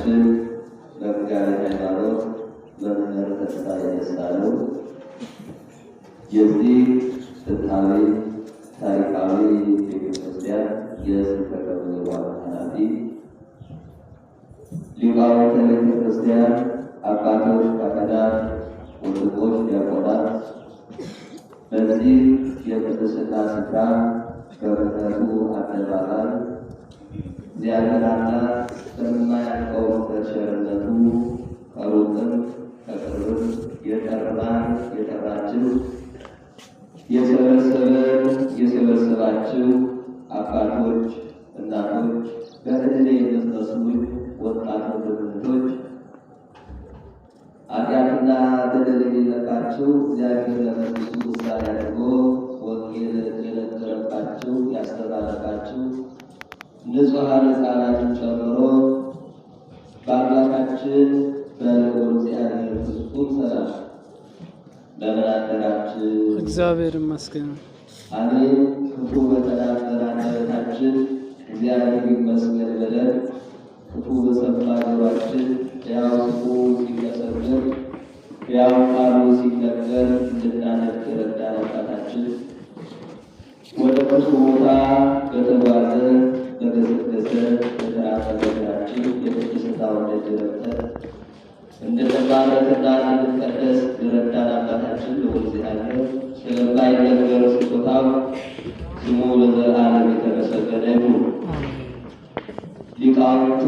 አባታችን መጋቤ ሃይማኖት መምህር ተስፋዬ ደሳለው የዚህ ጥንታዊ ታሪካዊ ቤተክርስቲያን የስብከተ ወንጌል ዋና ኃላፊ፣ ሊቃውንተ ቤተክርስቲያን፣ አባቶች፣ ካህናት፣ ወንድሞች፣ ዲያቆናት በዚህ የቅድስና ስፍራ በምሕረቱ አደባባይ እግዚአብሔር አምላክ በማያልቀው በቸርነቱ ከሩቅም ከቅርብም የጠራችሁ የሰበሰባችሁ አባቶች፣ እናቶች፣ በዕድሜ የምትመስሉ ወጣት ወንድሞች፣ ኃጢአትና በደል የሌለባችሁ እግዚአብሔር ለመንግሥቱ ምሳሌ አድርጎ ወንጌል የነገረባችሁ ያስተላለፋችሁ ንጹሐን ሕፃናትን ጨምሮ በአምላካችን በልዑል እግዚአብሔር ፍጹም ሰላም እንደምን አደራችሁ? እግዚአብሔር ይመስገን። አሜን። ክፉ በተናገረ አንደበታችን እግዚአብሔር ይመስገን ብለን ክፉ በሰማ ጆሯችን ሕያው ስሙ ሲመሰክር ሕያው ቃሉ ሲነገር እንድናደርግ የረዳን አባታችን ወደ ክፉ ቦታ በተጓዘ በገሰገሰ በተራቀቀ እግራችን የቅድስናውን ደጅ ረግጠን እንድንባረክና እንድንቀደስ የረዳን አባታችን ልዑል እግዚአብሔር ስለማይነገር ስጦታው ስሙ ለዘላለም የተመሰገነ ይሁን። ሊቃውንቱ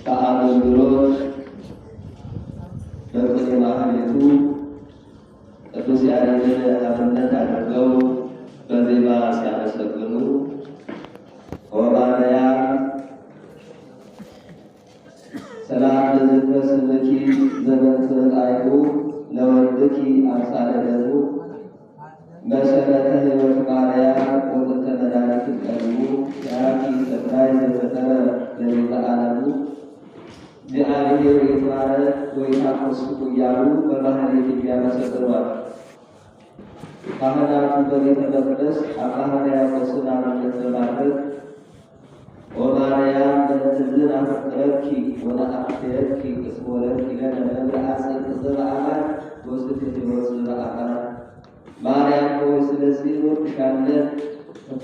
በአገልግሎት በቅኔ ማህሌቱ ቅዱስ ያሬድን አብነት አድርገው በዜማ ሲያመሰግኑ ወባንያ ሰላም ለዝክረ ስምኪ ዘበንትዕቃይሁ ለወልድኪ አምሳለ ደሙ መሰረተ ሕይወት ማርያም ወዘተ መድኃኒት ቀልቡ ያኪ ሰብራይ ዘፈጠረ ለቤተ ዓለሙ እግዚአብሔር ይትባረክ ወይታኮስቱ እያሉ በማህሌት የሚያመሰግኗል። ካህናቱ በቤተ መቅደስ አባ ሕርያቆስን አብነት በማድረግ ወማርያም በእንትዝን አፈቅረኪ ወነአፍቅረኪ እስመ ወለድኪ ለነ ነብረ አጽድቅ ዘበአማን ወስብከ ሕይወት ዘበአማን ማርያም ሆይ ስለዚህ እንወድሻለን፣ ከፍ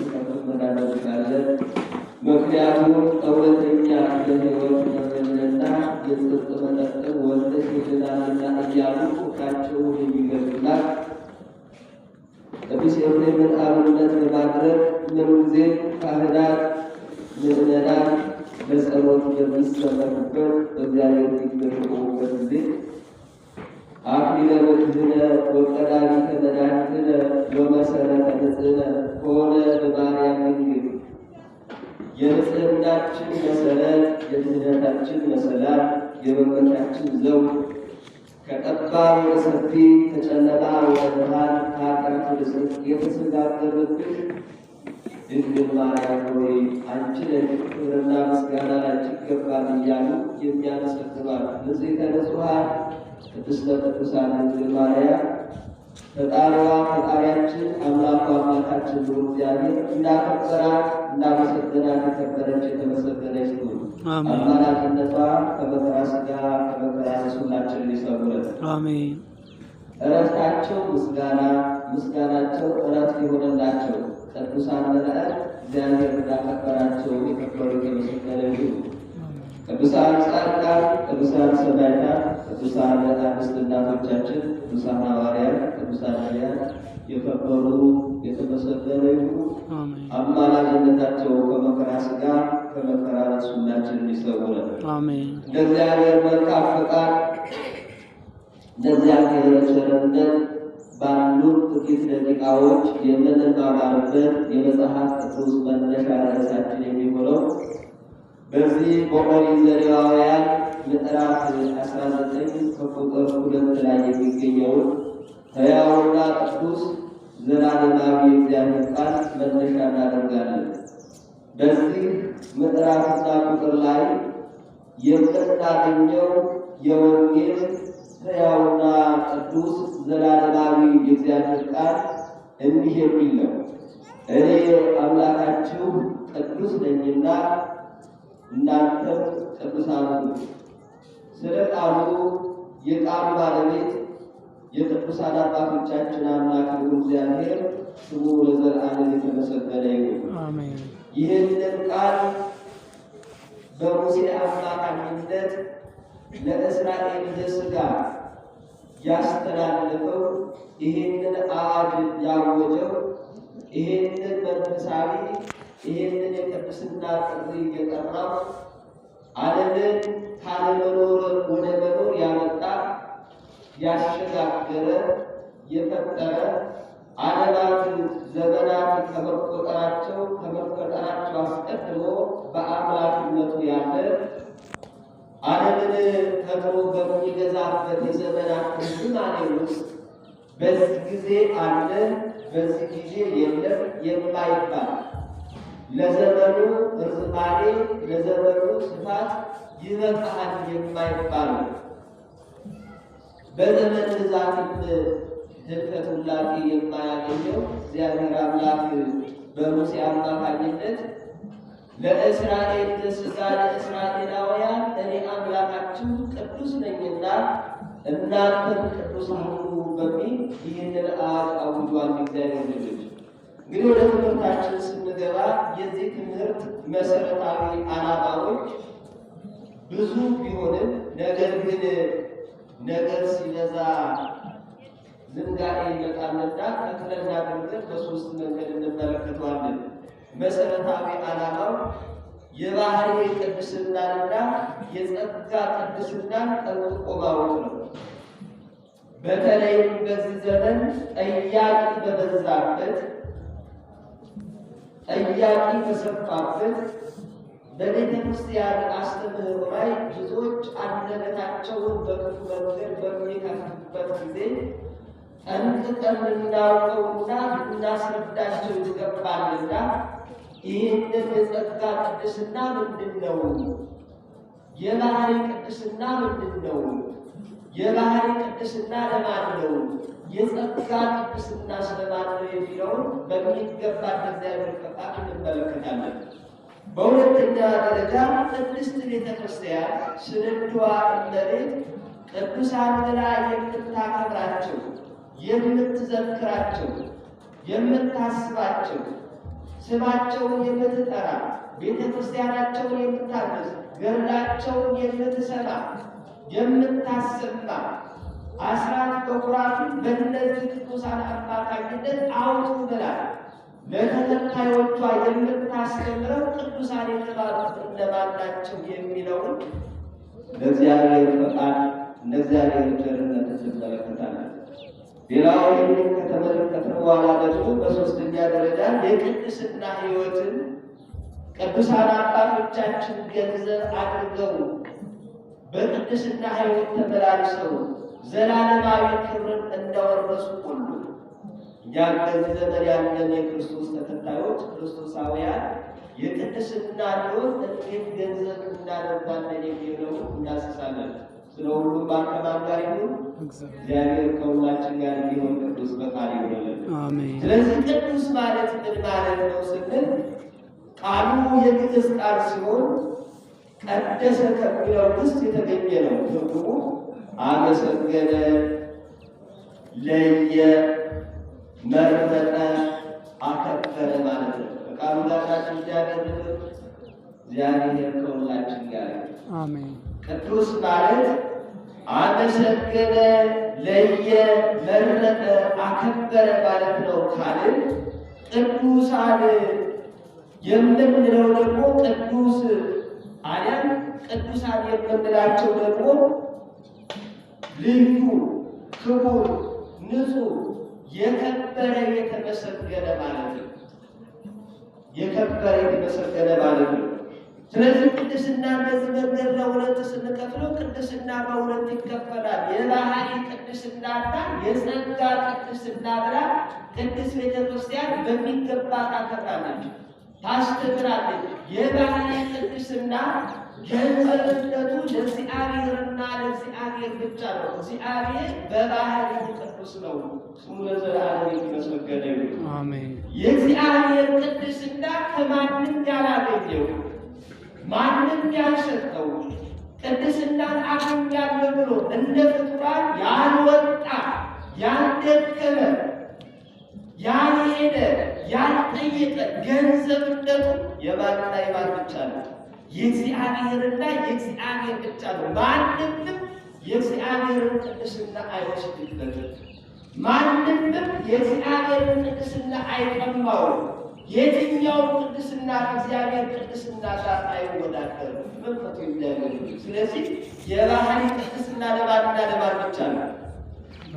እናደርግሻለን። ምክንያቱም እውነተኛ ለሕይወት መመንና የጽድቅ መጠጥን ወልደሽ ይድናልና እያሉ ቁጣቸውን የሚገልጹላት ቅዱስ ኤፍሬምን አብነት በማድረግ ምንጊዜ ካህናት ምዕመናን ለጸሎት በሚሰመሩበት በእግዚአብሔር ፊት በሚቆሙበት ጊዜ አክሊለ ወክህነ ወቀዳሚተ መድኃኒትነ ወመሰረተ ንጽሕነ ሆነ በማርያም ድንግል የንጽሕናችን መሰረት፣ የድኅነታችን መሰላል፣ የመመኪያችን ዘውድ ከጠባብ ወደ ሰፊ ከጨለማ ወደ ብርሃን ከኃጢአት ወደ ጽድቅ የተሸጋገርንብሽ ድንግል ማርያም ሆይ አንቺ ነሽ፣ ክብርና ምስጋና ላንቺ ይገባል እያሉ የሚያመሰግኗት ንጽሕተ ንጹሐን ቅድስተ ቅዱሳን ድንግል ማርያም ፈጣሪዋ ፈጣሪያችን አምላኳ አምላካችን ነው እግዚአብሔር እንዳከበራት እንዳመሰገናት የከበረች የተመሰገነች ትሁን። አማላጅነቷ ከመከራ ሥጋ ከመከራ ነፍስ ሁላችንን ይሰውረን። አሜን። ዕረፍታቸው ምስጋና፣ ምስጋናቸው ዕረፍት የሆነላቸው ቅዱሳን መላእክት እግዚአብሔር እንዳከበራቸው የከበሩ የተመሰገነ ይሁን። ቅዱሳን ጻድቃን፣ ቅዱሳን ሰማዕታት፣ ቅዱሳን አንስት እናቶቻችን፣ ቅዱሳን ሐዋርያት፣ ቅዱሳን ነቢያት የከበሩ የተመሰገኑ ይሁኑ። አማላጅነታቸው ከመከራ ሥጋ ከመከራ ነፍስ ሁላችንን ይሰውረን። አሜን። እንደ እግዚአብሔር መልካም ፈቃድ እንደ እግዚአብሔር ቸርነት ባሉት ጥቂት ደቂቃዎች የምንማማርበት የመጽሐፍ ቅዱስ መነሻ ርዕሳችን የሚሆነው በዚህ በኦሪት ዘሌዋውያን ምዕራፍ 19 ከቁጥር 2 ላይ የሚገኘውን ሕያውና ቅዱስ ዘላለማዊ የእግዚአብሔር ቃል መነሻ እናደርጋለን። በዚህ ምዕራፍና ቁጥር ላይ የምናገኘው የወንጌል ሕያውና ቅዱስ ዘላለማዊ የእግዚአብሔር ቃል እንዲህ የሚል ነው። እኔ አምላካችሁ ቅዱስ ነኝና እናንተም ቅዱሳን ሁኑ። ስለ ቃሉ የቃሉ ባለቤት የቅዱሳን አባቶቻችን አምላክ እግዚአብሔር ስሙ ለዘላለም የተመሰገነ ይሁን። አሜን። ይህንን ቃል በሙሴ አማካኝነት ለእስራኤል ዘሥጋ ያስተላለፈው ይህንን አዋጅ ያወጀው ይህንን መንፈሳዊ ይህንን የቅድስና ጥሪ እየጠራው ዓለምን ካለመኖር ወደ መኖር ያመጣ ያሸጋገረ የፈጠረ ዓለማት ዘመናት ከመቆጠራቸው አስቀድሞ በአምላክነቱ ያለ ዓለምን ፈጥሮ በሚገዛበት የዘመናት ዝማኔ ውስጥ በዚህ ጊዜ አለ በዚህ ጊዜ የለም የማይባል ለዘመኑ ርዝማኔ ለዘመኑ ስፋት ይበቃል የማይባል በዘመን ብዛትም ህልፈት ውላፊ የማያገኘው እግዚአብሔር አምላክ በሙሴ አማካኝነት ለእስራኤል ዘሥጋ ለእስራኤላውያን እኔ አምላካችሁ ቅዱስ ነኝና እናንተም ቅዱሳን ሁኑ በሚል ይህንን አዋጅ አውጇል። እግዚአብሔር ልጆች እንግዲህ ወደ ትምህርታችን ስንገባ የዚህ ትምህርት መሰረታዊ ዓላማዎች ብዙ ቢሆንም ነገር ግን ነገር ሲበዛ ዝንጋጤ ይመጣልና ከክለና መንገድ በሶስት መንገድ እንመለከተዋለን። መሰረታዊ ዓላማው የባህሪ ቅድስናንና የጸጋ ቅድስናን ጠንቅቆ ማወቅ ነው። በተለይም በዚህ ዘመን ጠያቂ በበዛበት ጠያቂ በሰፋበት በቤተ ክርስቲያን አስተምህሮ ላይ ብዙዎች አንደበታቸውን በክፉ መንገድ በሚከፍቱበት ጊዜ ጠንቅቀን ልናውቀውና ልናስረዳቸው ይገባልና ይህንን የጸጋ ቅድስና ምንድን ነው? የባህሪ ቅድስና ምንድን ነው? የባህሪ ቅድስና ለማን ነው? የጸጋ ቅድስና ስለማን ነው የሚለውን በሚገባ እግዚአብሔር ፈቃድ እንመለከታለን። በሁለተኛ ደረጃ ቅድስት ቤተ ክርስቲያን ስንዷ እመቤት ቅዱሳን ብላ የምታከብራቸው የምትዘክራቸው የምታስባቸው ስማቸውን የምትጠራ ቤተ ክርስቲያናቸውን የምታነጽ ገድላቸውን የምትሰማ የምታሰማ አስራት በኩራትን በእነዚህ ቅዱሳን አማካኝነት አውጡ ብላ ለተከታዮቿ የምታስተምረው ቅዱሳን የተባሉት እነማን ናቸው የሚለውን ለእግዚአብሔር ፈቃድ ለእግዚአብሔር ቸርነት እንመለከታለን። ሌላው ይህንን ከተመለከትን በኋላ ደግሞ በሶስተኛ ደረጃ የቅድስና ሕይወትን ቅዱሳን አባቶቻችን ገንዘብ አድርገው በቅድስና ሕይወት ተመላልሰው ዘላለማዊ ክብርን እንዳወረሱ ሁሉ እኛም በዚህ ዘመን ያለን የክርስቶስ ተከታዮች ክርስቶሳውያን የቅድስና ሕይወት እንዴት ገንዘብ እናደርጋለን የሚለውን እናስሳለን። ስለ ሁሉም በአከባቢ ጋር ይሁን እግዚአብሔር ከሁላችን ጋር እንዲሆን ቅዱስ ፈቃዱ ይሁንልን። አሜን። ስለዚህ ቅዱስ ማለት ምን ማለት ነው ስንል ቃሉ የግዕዝ ቃል ሲሆን ቀደሰ ከሚለው ውስጥ የተገኘ ነው። ትርጉሙ አመሰገነ፣ ለየ፣ መረጠ፣ አከበረ ማለት ነው። በቃሉ ጋራችን እግዚአብሔር ከሁላችን ጋር አሜን። ቅዱስ ማለት አመሰገነ፣ ለየ፣ መረጠ፣ አከበረ ማለት ነው ካልን ቅዱሳን የምንለው ደግሞ ቅዱስ አሊያም ቅዱሳን የምንላቸው ደግሞ ልዩ፣ ክቡር፣ ንጹሕ፣ የከበረ የተመሰገነ ማለት ነው። የከበረ የተመሰገነ ማለት ነው። ስለዚህ ቅድስና በዚህ መንገድ ለሁለት ስንከፍለው ቅድስና በሁለት ይከፈላል። የባህሪ ቅድስናና የጸጋ ቅድስና ብላ ቅድስት ቤተ ክርስቲያን በሚገባ ታከብራለች፣ ታስተምራለች። የባህሪ ቅድስና ገንዘብነቱ ለእግዚአብሔርና ለእግዚአብሔር ብቻ ነው። እግዚአብሔር በባህሪው ቅዱስ ነው። ስሙ ለዘላለም የተመሰገነ ይሁን። አሜን። የእግዚአብሔር ቅድስና ከማንም ያላገኘው ማንም ያልሰጠው ቅድስናን አገኛለሁ ብሎ እንደ ፍጡራን ያልወጣ ያልደከመ ያልሄደ ያልጠየቀ ገንዘብነቱ የማንና የማን ብቻ ነው? የእግዚአብሔርና የእግዚአብሔር ብቻ ነው። ማንም የእግዚአብሔርን ቅድስና አይወስድበትም። ማንም የእግዚአብሔርን ቅድስና አይቀማውም። የትኛውም ቅድስና ከእግዚአብሔር ቅድስና ጋር አይወዳደርም። መንፈሱ ይለያል። ስለዚህ የባህሪ ቅድስና ለማንና ለማን ብቻ ነው?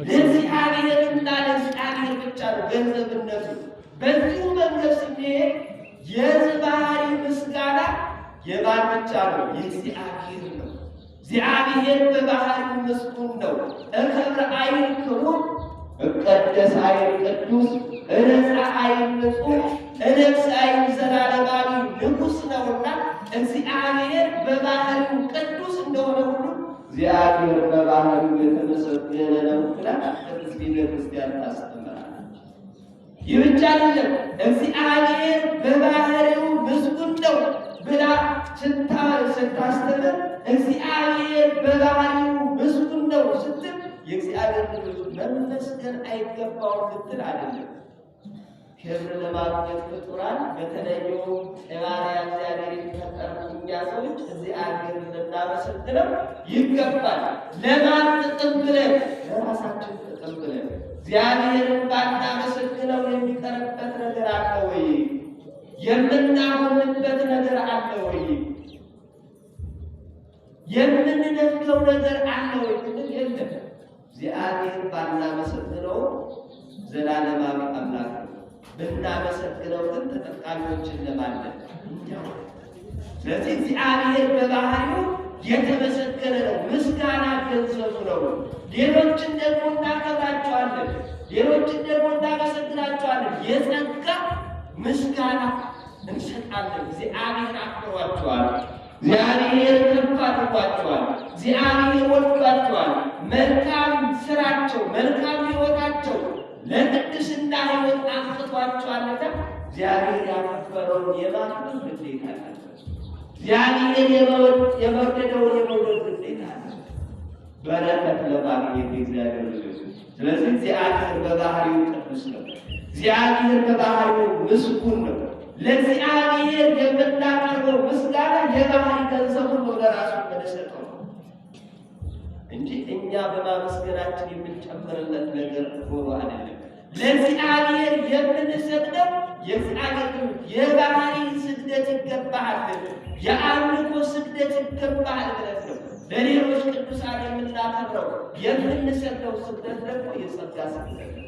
ለእግዚአብሔርና ለእግዚአብሔር ብቻ ነው ገንዘብነቱ። በዚሁ መንገድ ስንሄድ የባህሪ ምስጋና የማን ብቻ ነው? የእግዚአብሔር ነው። እግዚአብሔር በባህሪው ምስጉን ነው። እከብር አይል ክቡር፣ እቀደስ አይል ቅዱስ፣ እነጻ አይል ንጹሕ፣ እነግሥ አይል ዘላለማዊ ንጉሥ ነውና እግዚአብሔር በባህሪው ቅዱስ እንደሆነ ሁሉ እግዚአብሔር በባህሪው የተመሰገነ ነው ብላ ቅድስት ቤተ ክርስቲያን ታስተምራለች። ይህ ብቻ አይደለም፣ እግዚአብሔር በባህሪው ምስጉን ነው ብላ ስታስተምር እግዚአብሔር በባህሪው ምስጉን ነው ስትል የእግዚአብሔር ልጆች መመስገን አይገባውም ልትል አይደለም። ክብር ለማግኘት ፍጡራን በተለየው የባሪያ እግዚአብሔር የተፈጠሩ እኛ ሰዎች እግዚአብሔርን ልናመሰግነው ይገባል። ለማን ጥቅም ብለን? ለራሳችን ጥቅም ብለን። እግዚአብሔርን ባናመሰግነው የሚቀርበት ነገር አለ ወይ? የምናሆንበት ነገር አለ ወይ? የምንነፍገው ነገር አለ ወይ? ግን የለም። እግዚአብሔር ባናመሰግነው ዘላለማዊ አምላክ ነው። ብናመሰግነው ግን ተጠቃሚዎችን ለማለት ነው። ስለዚህ እግዚአብሔር በባህሪው የተመሰገነ ነው። ምስጋና ገንዘቡ ነው። ሌሎችን ደግሞ እናከብራቸዋለን፣ ሌሎችን ደግሞ እናመሰግናቸዋለን። የጸጋ ምስጋና እንሰጣለን። እግዚአብሔር አክብሯቸዋል። እግዚአብሔር ከፍ አድርጓቸዋል። እግዚአብሔር ወዷቸዋል። መልካም ስራቸው፣ መልካም ሕይወታቸው ለቅድስና ሕይወት አብቅቷቸዋልና እግዚአብሔር ያከበረውን የማክበር ግዴታ አለ። እግዚአብሔር የወደደውን የመውደድ ግዴታ አለ። በረከት ለማግኘት የእግዚአብሔር ልጆች። ስለዚህ እግዚአብሔር በባህሪው ቅዱስ ነው። እግዚአብሔር በባህሪው ምስጉን ነው። ለእግዚአብሔር የምናቀርበው ምስጋና የባህሪ ገንዘቡን ወደ ራሱ መደሰጠው እንጂ እኛ በማመስገናችን የምንጨምርለት ነገር ሆኖ አይደለም። ለእግዚአብሔር የምንሰግደው የእግዚአብሔር የባህሪ ስግደት ይገባሃል፣ የአምልኮ ስግደት ይገባሃል ብለን ነው ለሌሎች ቅዱሳን የምናከብረው። የምንሰግደው ስግደት ደግሞ የጸጋ ስግደት ነው።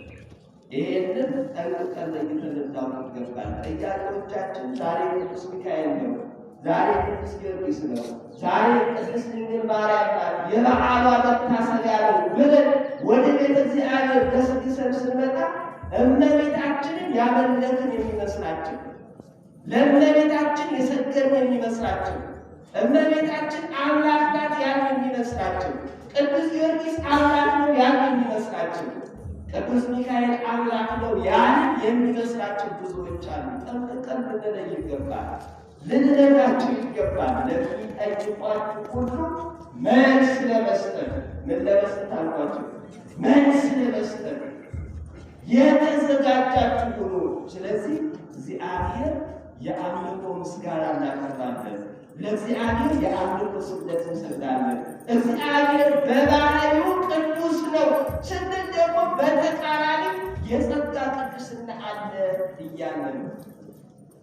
ይህንን ጠንቅቀን ለይተን ልናውቅ ይገባል። ጥያቄዎቻችን ዛሬ ቅዱስ ሚካኤል ነው፣ ዛሬ ቅዱስ ጊዮርጊስ ነው፣ ዛሬ ቅድስት ድንግል ማርያም ናት፣ የበዓሏ መታሰቢያ ነው ብለን ወደ ቤተ እግዚአብሔር ገስግሰን ስንመጣ እመቤታችንን ያመለክን የሚመስላቸው፣ ለእመቤታችን የሰገድን የሚመስላቸው፣ እመቤታችን አምላክ ናት ያን የሚመስላቸው፣ ቅዱስ ጊዮርጊስ አምላክ ነው ያን የሚመስላቸው፣ ቅዱስ ሚካኤል አምላክ ነው ያን የሚመስላቸው ብዙዎች አሉ። ጠንቅቀን ልንለይ ይገባል፣ ልንለያቸው ይገባል። ለሚጠይቋችሁ ሁሉ መልስ ለመስጠት ምን ለመስጠት አልኳቸው? መልስ ለመስጠት የተዘጋጃችሁ ሁኑ። ስለዚህ እግዚአብሔር የአምልኮ ምስጋና እናቀርባለን፣ ለእግዚአብሔር የአምልኮ ስግደት እንሰግዳለን። እግዚአብሔር በባህሪው ቅዱስ ነው ስንል ደግሞ በተቃራኒ የጸጋ ቅድስና አለ እያለ ነው።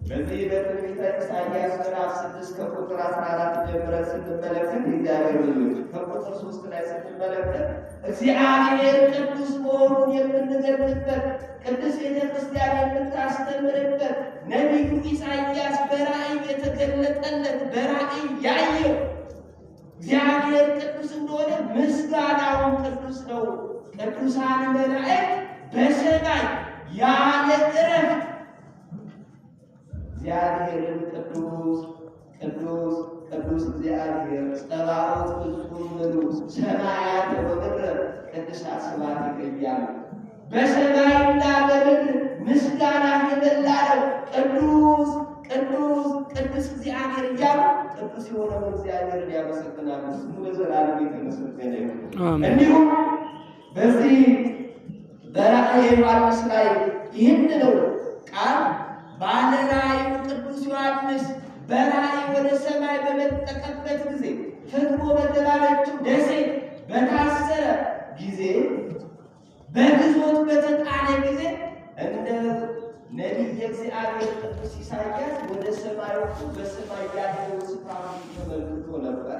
በዚህ በትንቢተ ኢሳይያስ ምዕራፍ 6 ከቁጥር 14 ጀምረን ስንመለከት የእግዚአብሔር ልጆች ከቁጥር 3 ላይ ስንመለከት እግዚአብሔር ቅዱስ መሆኑን የምንገልጥበት ቅዱስ ቤተ ክርስቲያን የምታስተምርበት ነቢዩ ኢሳይያስ በራእይ የተገለጠለት በራእይ ያየው እግዚአብሔር ቅዱስ እንደሆነ ምስጋናውን ቅዱስ ነው። ቅዱሳን መላእክት በሰማይ ያለ ዕረፍት እግዚአብሔርን ቅዱስ ቅዱስ ቅዱስ እግዚአብሔር ጸባኦት ፍጹም ምሉዕ ሰማያት ወምድር ቅድሳት ስብሐት ይገኛሉ። በሰማይና በምድር ምስጋና የሞላ ነው። ቅዱስ ቅዱስ ቅዱስ እግዚአብሔር እያሉ በዚህ በራእየ ዮሐንስ ላይ ይህን ነው ቃል ባለ ራእዩ ቅዱስ ዮሐንስ በራእይ ወደ ሰማይ በመጠቀበት ጊዜ ፍጥሞ በተባለችው ደሴት በታሰረ ጊዜ በግዞት በተጣለ ጊዜ እንደ ነቢየ እግዚአብሔር ቅዱስ ኢሳይያስ ወደ ሰማዩ በሰማይ ያለውን ስፍራ ተመልክቶ ነበር፣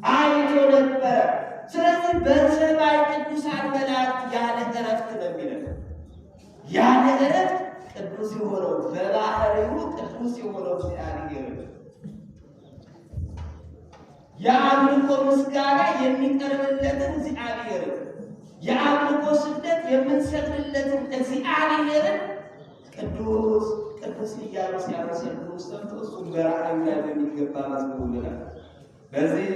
አይቶ ነበረ። ስለዚህ በሰማይ ቅዱሳን መላእክት ያለ እረፍት ነው የሚለው። ያለ እረፍት ቅዱስ የሆነው በባህሪው ቅዱስ የሆነው እግዚአብሔር የአምልኮ ምስጋና የሚቀርብለትን እግዚአብሔር የአምልኮ ስግደት የምንሰግድለትን እግዚአብሔርን ቅዱስ ቅዱስ እያሉ ሲያመሰግኑ ሰምቶ እሱም በራእዩ ላይ በሚገባ መዝግቦልናል። በዚህ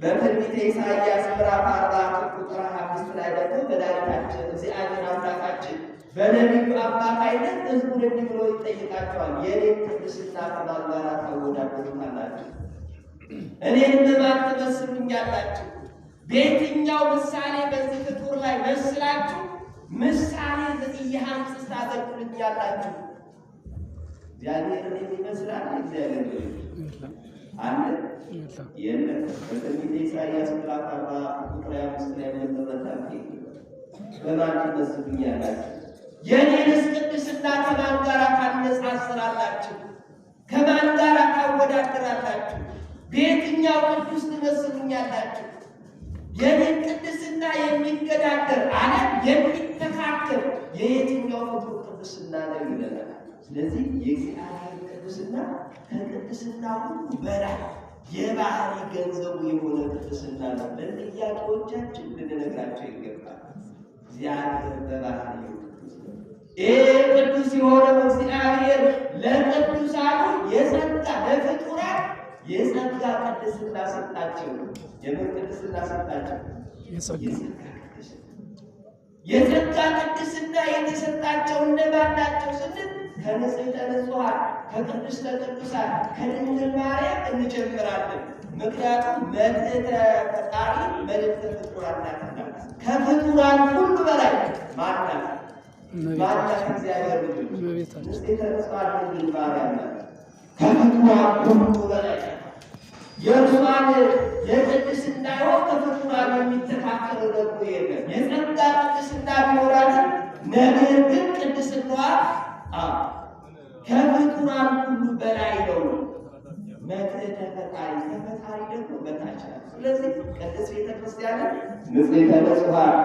በትንቢተ ኢሳይያስ ምዕራፍ 40 ቁጥር 25 ላይ ደግሞ መድኃኒታችን እግዚአብሔር አምላካችን በነቢዩ አማካይነት ሕዝቡን እንዲህ ብሎ ይጠይቃቸዋል። የእኔን ቅድስና ከማን ጋር ታወዳድሩታላችሁ? እኔን በማን ትመስሉኛላችሁ? በየትኛው ምሳሌ በዚህ ፍጡር ላይ መስላችሁ ምሳሌ ዘኢየሐንጽ ታደርጉልኛላችሁ? እግዚአብሔርን የሚመስላል እግዚአብሔር አለ የለም። በትንቢተ ኢሳይያስ ምዕራፍ 40 ቁጥር 25 ላይ እንደተመረጠ በማን ትመስሉኛላችሁ? የእኔንስ ቅድስና ከማን ጋር ታነጻጽራላችሁ? ከማን ጋር ታወዳድራላችሁ? በየትኛው ቅዱስ ትመስሉኛላችሁ? የኔን ቅድስና የሚገዳደር ዓለም የሚተካከል የየትኛው ፍጡር ቅድስና ነው ይለናል። ስለዚህ የእግዚአብሔር ቅድስና ከቅድስና ሁሉ በላይ የባህሪ ገንዘቡ የሆነ ቅድስና ነው። ለጥያቄዎቻችን ልንነግራቸው ይገባል። እግዚአብሔር በባህሪው ቅዱስ ነው። ይህ ቅዱስ የሆነው እግዚአብሔር ለቅዱሳኑ የጸጋ ለፍጡራን የጸጋ ቅድስና ሰጣቸው። የምን ቅድስና ሰጣቸው? የጸጋ ቅድስና የተሰጣቸው እነማን ናቸው ስንል ከንጽሕተ ንጹሐን ከቅድስተ ቅዱሳን ከድንግል ማርያም እንጀምራለን። ምክንያቱም መልዕልተ ፈጣሪ መልዕልተ ፍጡራን ናትና ከፍጡራን ሁሉ በላይ ማናት? ማናት? እግዚአብሔር ልጅ ንጽሕተ ንጹሐን ድንግል ማርያም ናት። ከፍጡራን ሁሉ በላይ የእርሷን የቅድስና ሕይወት ከፍጡራን የሚተካከለው ደግሞ የለም። የጸጋ ቅድስና ቢኖራትም ነገር ግን ቅድስናዋ ከፍጡራን ሁሉ በላይ ነው። መልዕልተ ፈጣሪ ከፈጣሪ ደግሞ በታች ናት። ስለዚህ ቅድስት ቤተክርስቲያንን ንጽሕተ ንጹሐን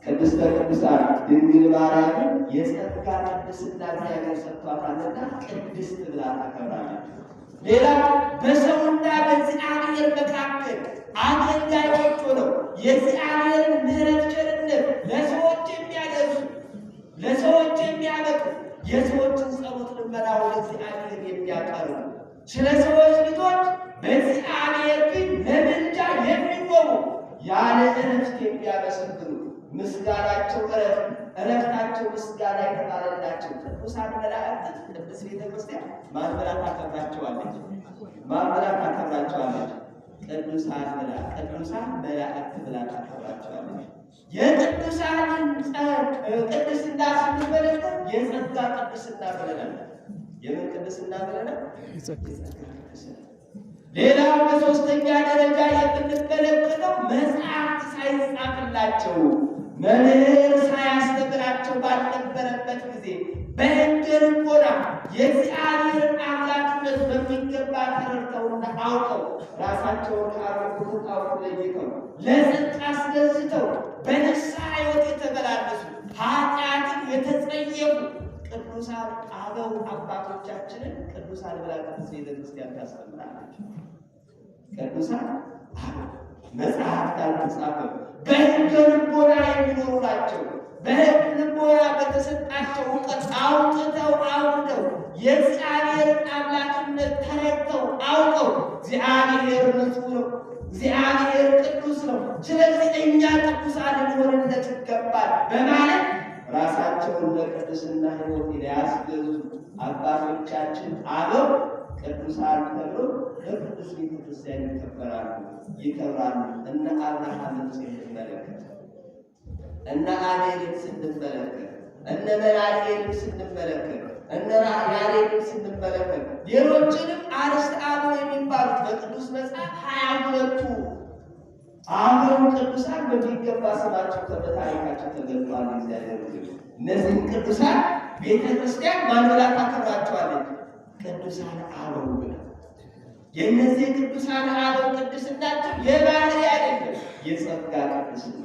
ቅድስተ ቅዱሳን ድንግል ማርያምን የጸጋ ቅድስና እግዚአብሔር ሰጥቷታልና ቅድስት ብላ ታከብራለች። ሌላ በሰውና በእግዚአብሔር መካከል አገልጋዮች ሆነው የእግዚአብሔርን ምሕረት ቸርነት ለሰዎች የሚያደርሱ ለሰዎች የሚያበቁ የሰዎችን ጸሎት ልመና ወደ እግዚአብሔር የሚያቀርቡ ስለ ሰዎች ልጆች በእግዚአብሔር ፊት ለምልጃ የሚቆሙ ያለ እረፍት የሚያመሰግኑ ምስጋናቸው እረፍታቸው ምስጋና የተባለላቸው ቅዱሳን መላእክት ቅድስት ቤተክርስቲያን ማን ብላ ታከብራቸዋለች? ማን ብላ ታከብራቸዋለች? ቅዱሳን መላእክት ብላ ታከብራቸዋለች። የቅዱሳንን ቅድስና ስንመለከት የጸጋ ቅድስና ብለናል። የምን ቅድስና ብለናል? ሌላው በሶስተኛ ደረጃ የምንመለከተው መጽሐፍት ሳይጻፍላቸው መምህር ሳያስተምራቸው ባልነበረበት ጊዜ በሕገ ልቦና የእግዚአብሔርን አምላክነት በሚገባ ተረድተውና አውቀው ራሳቸውን ከአምልኮት አውቀው ለይተው ለጽድቅ አስገዝተው በንስሐ ሕይወት የተመላለሱ ኃጢአትን የተጸየፉ ቅዱሳን አበው አባቶቻችንን ቅዱሳን ብላ ቅድስት ቤተክርስቲያን ታስተምራለች። ቅዱሳን መጽሐፍት አልተጻፈም፣ በሕገ ልቦና የሚኖሩ ናቸው። በሕገ ልቦና በተሰጣቸው እውቀት አውጥተው አውርደው የእግዚአብሔርን አምላክነት ተረድተው አውቀው እግዚአብሔር ንጹሕ ነው፣ እግዚአብሔር ቅዱስ ነው፣ ስለዚህ እኛ ቅዱሳን ልንሆንለት ይገባል በማለት ራሳቸውን ለቅድስና ሕይወት ያስገዙ አባቶቻችን አበው ቅዱሳን ተብሎ በቅዱስ ቤተክርስቲያን ይከበራሉ። እነ አብርሃምን ስንመለከት እነ አቤልን ስንመለከት፣ እነ መላልኤልን ስንመለከት፣ እነ ያሬድን ስንመለከት ሌሎችንም አርዕስተ አበው የሚባሉት በቅዱስ መጽሐፍ 22ቱ አበው ቅዱሳን በሚገባ ስማቸው በታሪካቸው ተገልጿል። እግዚአብሔር እነዚህም ቅዱሳን ቤተ ክርስቲያን ማን ብላ ታከብራቸዋለች? ቅዱሳን አበው ብላ። የእነዚህ ቅዱሳን አበው ቅድስናቸው የባህሪ አይደለም፣ የጸጋ ቅድስና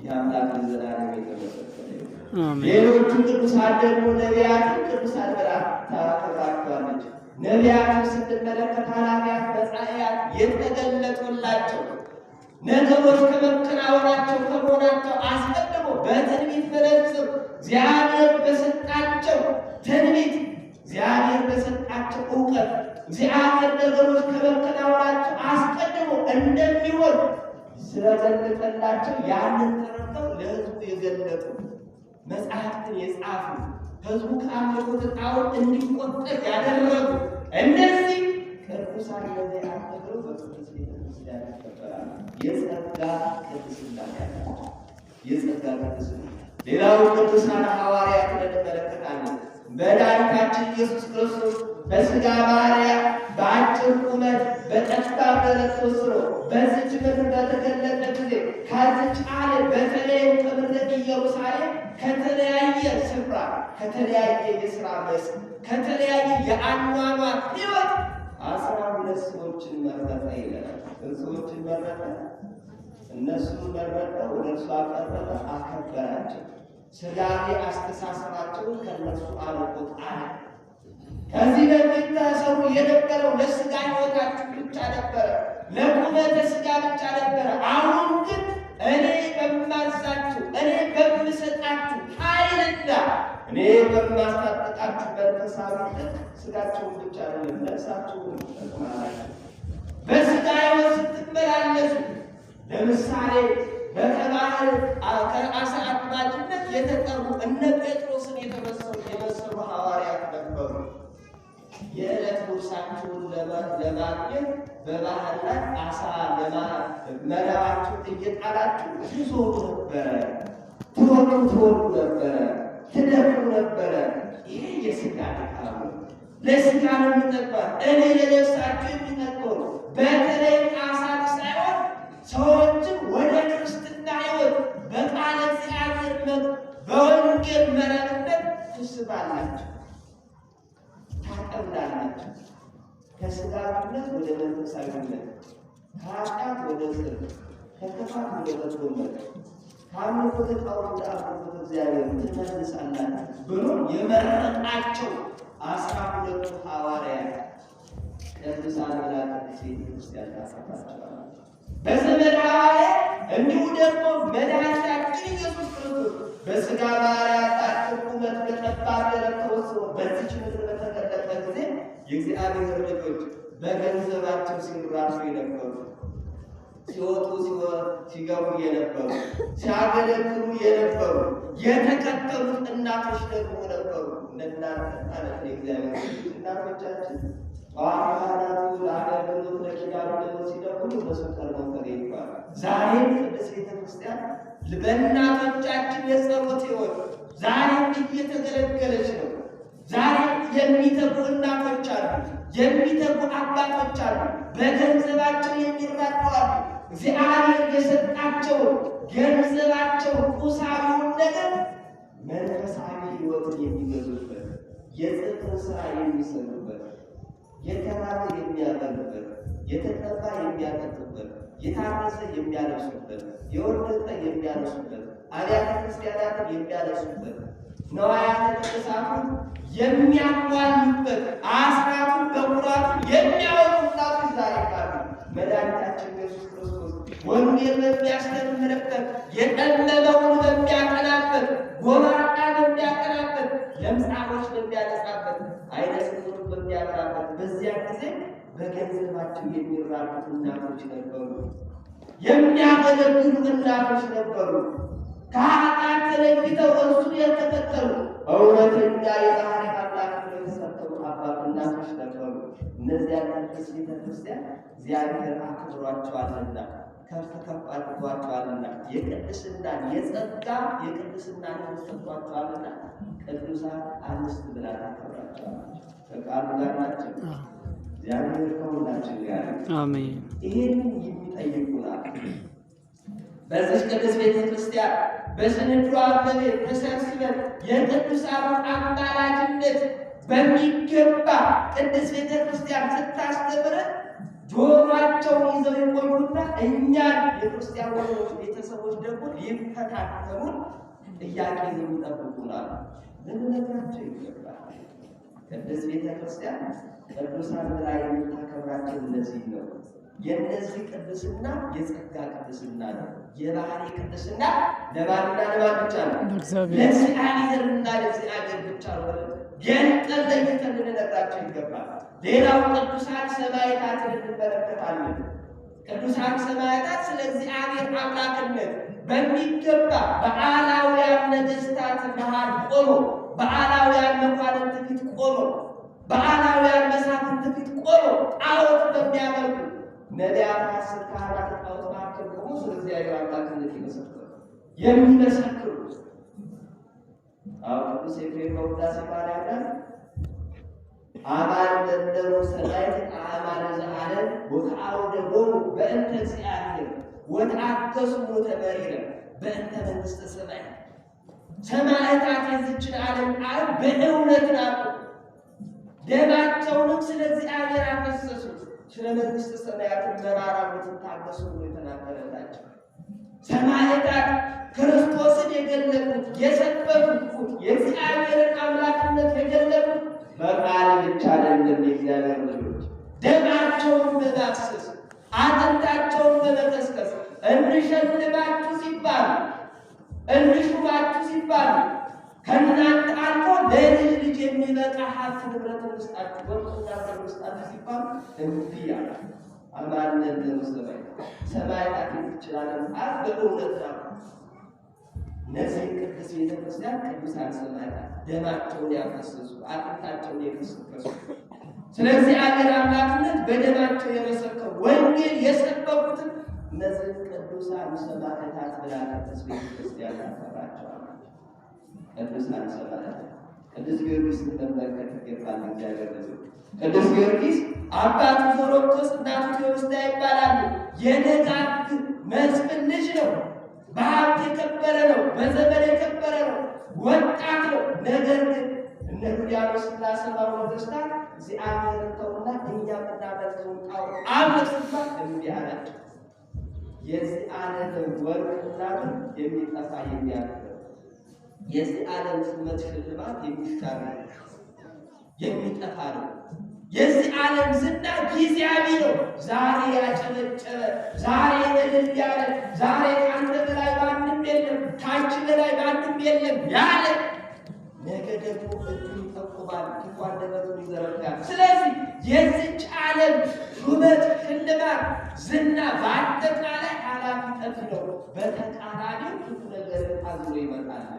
የአምላክ ዘላለም የተመሰገነ ይሁን። ሌሎቹ ቅዱሳን ደግሞ ነቢያትን ቅዱሳን ብላ ታከብራቸዋለች። ነቢያትን ስትመለከት ኃላፊያት መጻሕያት የተገለጡላቸው ነገሮች ከመከናወናቸው ከመሆናቸው አስቀድሞ በትንቢት መነጽር እግዚአብሔር በሰጣቸው ትንቢት፣ እግዚአብሔር በሰጣቸው እውቀት እግዚአብሔር ነገሮች ከመከናወናቸው አስቀድሞ እንደሚሆን ስለገለጠላቸው ያንን ተረድተው ለሕዝቡ የገለጡ መጽሐፍትን የጻፉ ሕዝቡ ከአምልኮተ ጣዖት እንዲቆጠብ ያደረጉ እነዚህ ቅዱሳን ነቢያት ተብለው በቅዱስ ቤተክርስቲያን ይከበራሉ። የጸጋ ቅድስና ያላቸው የጸጋ ቅድስና። ሌላው ቅዱሳን ሐዋርያት እንመለከታለን። መድኃኒታችን ኢየሱስ ክርስቶስ በሥጋ ባሕርይ በአጭር ቁመት በጠባብ ደረት ተወስኖ በዚች ምድር በተገለጠ ጊዜ ከዚች ዓለም በተለይም ከምድረ ኢየሩሳሌም ከተለያየ ስፍራ ከተለያየ የሥራ መስክ ከተለያየ የአኗኗር ሕይወት 12 ሰዎችን መረጠ ይለናል። ሰዎችን መረጠ፣ እነሱን መረጠ፣ ወደ እርሱ አቀረበ፣ አከበራቸው። ሥጋዊ አስተሳሰባቸውን ከእነሱ አልቆት አለ። ከዚህ በፊት ተሰሩ የነበረው ለሥጋ ሕይወታችሁ ብቻ ነበረ፣ ለቁመተ ሥጋ ብቻ ነበረ። አሁን ግን እኔ በማዛችሁ እኔ በምሰጣችሁ ኃይልና እኔ በማስታጠቃችሁ መንፈሳዊ ሥጋችሁን ብቻ ነው ነፍሳችሁን ተማራችሁ። በሥጋ ሕይወት ስትመላለሱ ለምሳሌ በተባህር ከአሳ አጥማጅነት የተጠሩ እነ ጴጥሮስን የመሰሉ ሐዋርያት ነበሩ። የዕለት ጉርሳችሁን ለማግኘት በባህር ላይ አሳ መረባችሁን እየጣላችሁ ትዞሩ ነበረ፣ ትወዱ ነበረ፣ ትደክሙ ነበረ። ይህ የሥጋ ድካም ነው። ለሥጋ ነው የሚጠቅማል። እኔ ለነፍሳችሁ የሚጠቅመው ነው። በተለይ አሳ ሳይሆን ሰዎችን ወደ ክርስትና ሕይወት በቃለ እግዚአብሔር በወንጌል መረብነት ትስባላችሁ፣ ታቀርዳላችሁ። ከሥጋዊነት ወደ መንፈሳዊነት፣ ከኃጢአት ወደ ጽድቅ፣ ከክፋት ወደ በጎነት፣ ከአምልኮተ ጣዖት ወደ አምልኮተ እግዚአብሔር ትመልሳላችሁ ብሎ የመረጣቸው 12ቱ ሐዋርያት ቅዱሳን ብላ ቅድስት ቤተክርስቲያን ታሰባቸዋል። በዘመነ ሐዋርያት እንዲሁ ደግሞ መድኃኒታችን ኢየሱስ ክርስቶስ በሥጋ ባሕርይ በአጭር ቁመት በጠባብ ደረት ተወስኖ በዚች ምድር በተገለጠ ጊዜ የእግዚአብሔር ልጆች በገንዘባቸው ሲራሱ የነበሩ፣ ሲወጡ ሲገቡ የነበሩ፣ ሲያገለግሉ የነበሩ የተከተሉት እናቶች ደግሞ ነበሩ። እንደናንተ ማለት የእግዚአብሔር እናቶቻችን ሐዋርያቱ ለአገልግሎት ለኪዳኑ ደግሞ ሲደውሉ እነሱ ቀርበው ተገኝተዋል። ዛሬም ቅድስት ቤተክርስቲያን በእናቶቻችን የጸሎት ሕይወት ዛሬም እየተገለገለች ነው። ዛሬም የሚተጉ እናቶች አሉ፣ የሚተጉ አባቶች አሉ፣ በገንዘባቸው የሚራዱ አሉ። እግዚአብሔር የሰጣቸውን ገንዘባቸውን ቁሳዊውን ነገር መንፈሳዊ ሕይወትን የሚገዙበት፣ የጽድቅን ሥራ የሚሰሩበት፣ የተራበ የሚያበሉበት፣ የተጠማ የሚያጠጡበት፣ የታረዘ የሚያለብሱበት፣ የወደቀ የሚያነሱበት፣ አብያተ ክርስቲያናትን የሚያነሱበት፣ ነዋያተ ቅድሳቱን የሚያሟሉበት፣ አስራቱን በኩራቱን የሚያወጡ እናቶች ዛሬ ካሉ መድኃኒታችን ኢየሱስ ክርስቶስ ወንጌል በሚያስተምርበት፣ የጠለለውን በሚያቀናበት፣ ጎባጣ በሚያቀናበት፣ ለምጻሞች በሚያነጻበት፣ ዓይነ ስውሩን በሚያበራበት በዚያ ጊዜ በገንዘባቸው የሚራዱት እናቶች ነበሩ። የሚያገለግሉ እናቶች ነበሩ። ከኃጢአት ተለይተው እርሱን የተከተሉ እውነተኛ የባሕርይ አምላክ የተሰጠሩ አባት እናቶች ነበሩ። እነዚያ ቅድስት ቤተክርስቲያን እግዚአብሔር አክብሯቸዋልና ከፍ ከፍ አድርጓቸዋልና የቅድስና የጸጋ የቅድስና ሕይወት ሰጥቷቸዋልና ቅዱሳን አንስት ብላ ታከብራቸዋለች። ከቃሉ ጋር ናቸው። እግዚአብሔር ከሁላችን ጋር አሜን። ይህንን የሚጠይቁናል። በዚህ ቅዱስ ቤተ ክርስቲያን በስንዱ አበቤት ተሰብስበን የቅዱሳን አማላጅነት በሚገባ ቅዱስ ቤተ ክርስቲያን ስታስተምረን ጆሯቸውን ይዘው የቆዩና እኛን የክርስቲያን ወገኖች ቤተሰቦች ደግሞ ሊፈታተኑን ጥያቄ የሚጠብቁናል። ልንነግራቸው ይገባል። ቅዱስ ቤተ ክርስቲያን ቅዱሳን ላይ የምታከብራቸው እነዚህ ነው። የእነዚህ ቅድስና የጸጋ ቅድስና ነው። የባህሪ ቅድስና ለባልና ለማን ብቻ ነው? ለእግዚአብሔርና ለእግዚአብሔር ብቻ ነው። ገልጠን ለይተን ልንነግራቸው ይገባል። ሌላው ቅዱሳን ሰማዕታትን እንመለከታለን። ቅዱሳን ሰማዕታት ስለ እግዚአብሔር አምላክነት በሚገባ በዓላውያን ነገሥታት መሃል ቆሞ፣ በዓላውያን መኳንንት ፊት ቆሞ፣ በዓላውያን መሳፍንት ፊት ቆሞ ጣዖት በሚያመልኩ ነቢያት፣ ሐሰት ካህናት ጣዖት መካከል ቆሞ ስለ እግዚአብሔር አምላክነት የሚመሰክሩ ቅዱስ ኤፍሬም በውዳሴ ማርያም ላይ አማን ደንደሩ ሰማዕት አማን ዘዓለም ወተአውደሆሙ በእንተ እግዚአብሔር ወተአገሱ ተመሪረ በእንተ መንግሥተ ሰማይ። ሰማዕታት የዚችን ዓለም ቃል በእውነት ናቁ፣ ደማቸውንም ስለ እግዚአብሔር አፈሰሱ፣ ስለ መንግሥተ ሰማያትን መራራ ሞትን ታገሱ ብሎ የተናገረላቸው ሰማዕታት ክርስቶስን የገለጡት የሰበኩት የእግዚአብሔርን አምላክነት የገለጡት በቃል ብቻ አይደለም። የእግዚአብሔር ልጆች ደማቸውን በማፍሰስ አጥንታቸውን በመከስከስ እንሸልማችሁ ሲባሉ እንሹማችሁ ሲባሉ ከእናንተ አልፎ ለልጅ ልጅ የሚበቃ ሀብት ንብረት ውስጣችሁ ወርቅና ብር ውስጣችሁ ሲባሉ እንዲህ ያለ አማንን ለሙስሊም ሰማዕታት ይችላልን አፍ በእውነት ነው። እነዚህ ቅዱስ ቤተ ክርስቲያን ቅዱሳን ሰማዕታት ደማቸውን ያፈሰሱ አጥንታቸውን የከሰከሱ ስለ እግዚአብሔር አምላክነት በደማቸው የመሰከሩ ወንጌል የሰበኩትን እነዚህ ቅዱሳን ሰማዕታት ብላ ቅዱስ ቤተ ክርስቲያን ታከብራቸዋለች። ቅዱሳን ሰማዕታት ቅዱስ ጊዮርጊስ ተመልከት ይገባል። እግዚአብሔር ልጅ ቅዱስ ጊዮርጊስ አባቱ ዞሮቶስ እናቱ ቴዎስታ ይባላሉ። የደጋግ መስፍን ልጅ ነው። በሀብት የከበረ ነው። በዘመን የከበረ ነው። ወጣት ነው። ነገር ግን እነ ዲያብሎስና ሰባው ነገሥታት እግዚአብሔርን ተውና እኛ የምናመልከውን ጣዖት አምልክ ሲባል እንዲህ አላቸው። የዚህ ዓለም ወርቅና ብር የሚጠፋ የሚያልፍ የዚህ ዓለም ሹመት ሽልማት የሚሻር የሚጠፋ ነው። የዚህ ዓለም ዝና ጊዜያዊ ነው። ዛሬ ያጨበጨበ፣ ዛሬ እልል ያለ፣ ዛሬ ካንተ በላይ ማንም የለም፣ ካንቺ በላይ ማንም የለም ያለ ነገ ደግሞ እጁን ይጠቁማል፣ ክፉ አንደበቱን ይዘረጋል። ስለዚህ የዚች ዓለም ሹመት፣ ሽልማት፣ ዝና በአጠቃላይ ኃላፊ ጠፊ ነው። በተቃራኒው ክፉ ነገር አዝሎ ይመጣል።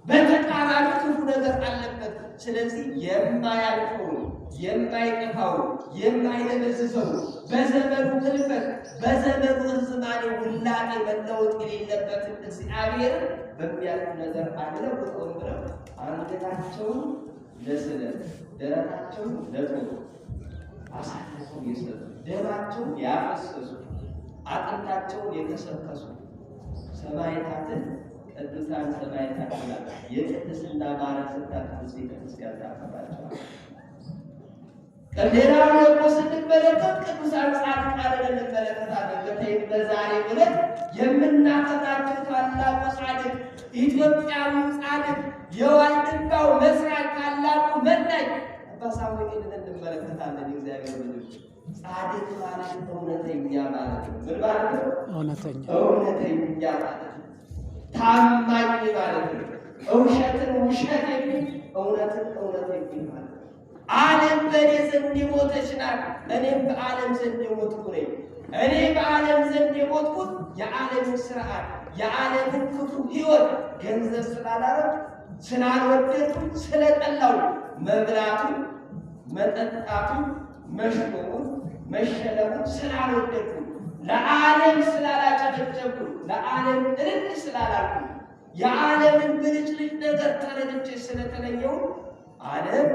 በተቃራኒው ክፉ ነገር አለበት። ስለዚህ የማያልፈው የማይጠፋው የማይለበዝዘው በዘመኑ ሕልፈት በዘመኑ እርዝማኔ ውላጤ መለወጥ የሌለበትን እግዚአብሔርን በሚያልፍ ነገር አልለውጠውም ብለው አንገታቸውን ለስለት ደረታቸውን ለጦር አሳልፈው የሰጡ ደማቸውን ያፈሰሱ አጥንታቸውን የከሰከሱ ሰማዕታትን ቅዱሳን ሰማዕታት ይላል። የቅድስና ባለስልጣ ቅዱስ ቤተ ክርስቲያን ታከብራቸዋል። ሌላው ደግሞ ስንመለከት ቅዱሳን ጻድቃንን እንመለከታለን። በተለይም በዛሬው ዕለት የምናከብራቸው ታላቁ ጻድቅ ኢትዮጵያዊው ጻድቅ የዋልድባው መስራች ታላቁ መናኝ አባ ሳሙኤልን እንመለከታለን። የእግዚአብሔር ልጆች ጻድቅ ማለት እውነተኛ ማለት ነው። ምን ማለት ነው? እውነተኛ ማለት ነው። ታማኝ ማለት ነው። ውሸትን ውሸት የሚል እውነትን እውነት የሚል ማለት ነው። ዓለም በእኔ ዘንድ የሞተች ናት፣ እኔም በዓለም ዘንድ የሞትኩ ነኝ። እኔ በዓለም ዘንድ የሞትኩት የዓለምን ስርዓት የዓለምን ክፉ ሕይወት ገንዘብ ስላላረግ ስላልወደድኩ ስለጠላው መብላቱ መጠጣቱ መሽሞሙ መሸለሙ ስላልወደድኩ ለዓለም ስላላጨበጨብኩ፣ ለዓለም እልል ስላላልኩ፣ የዓለምን ብልጭልጭ ነገር ተረድቼ ስለተለየው ዓለም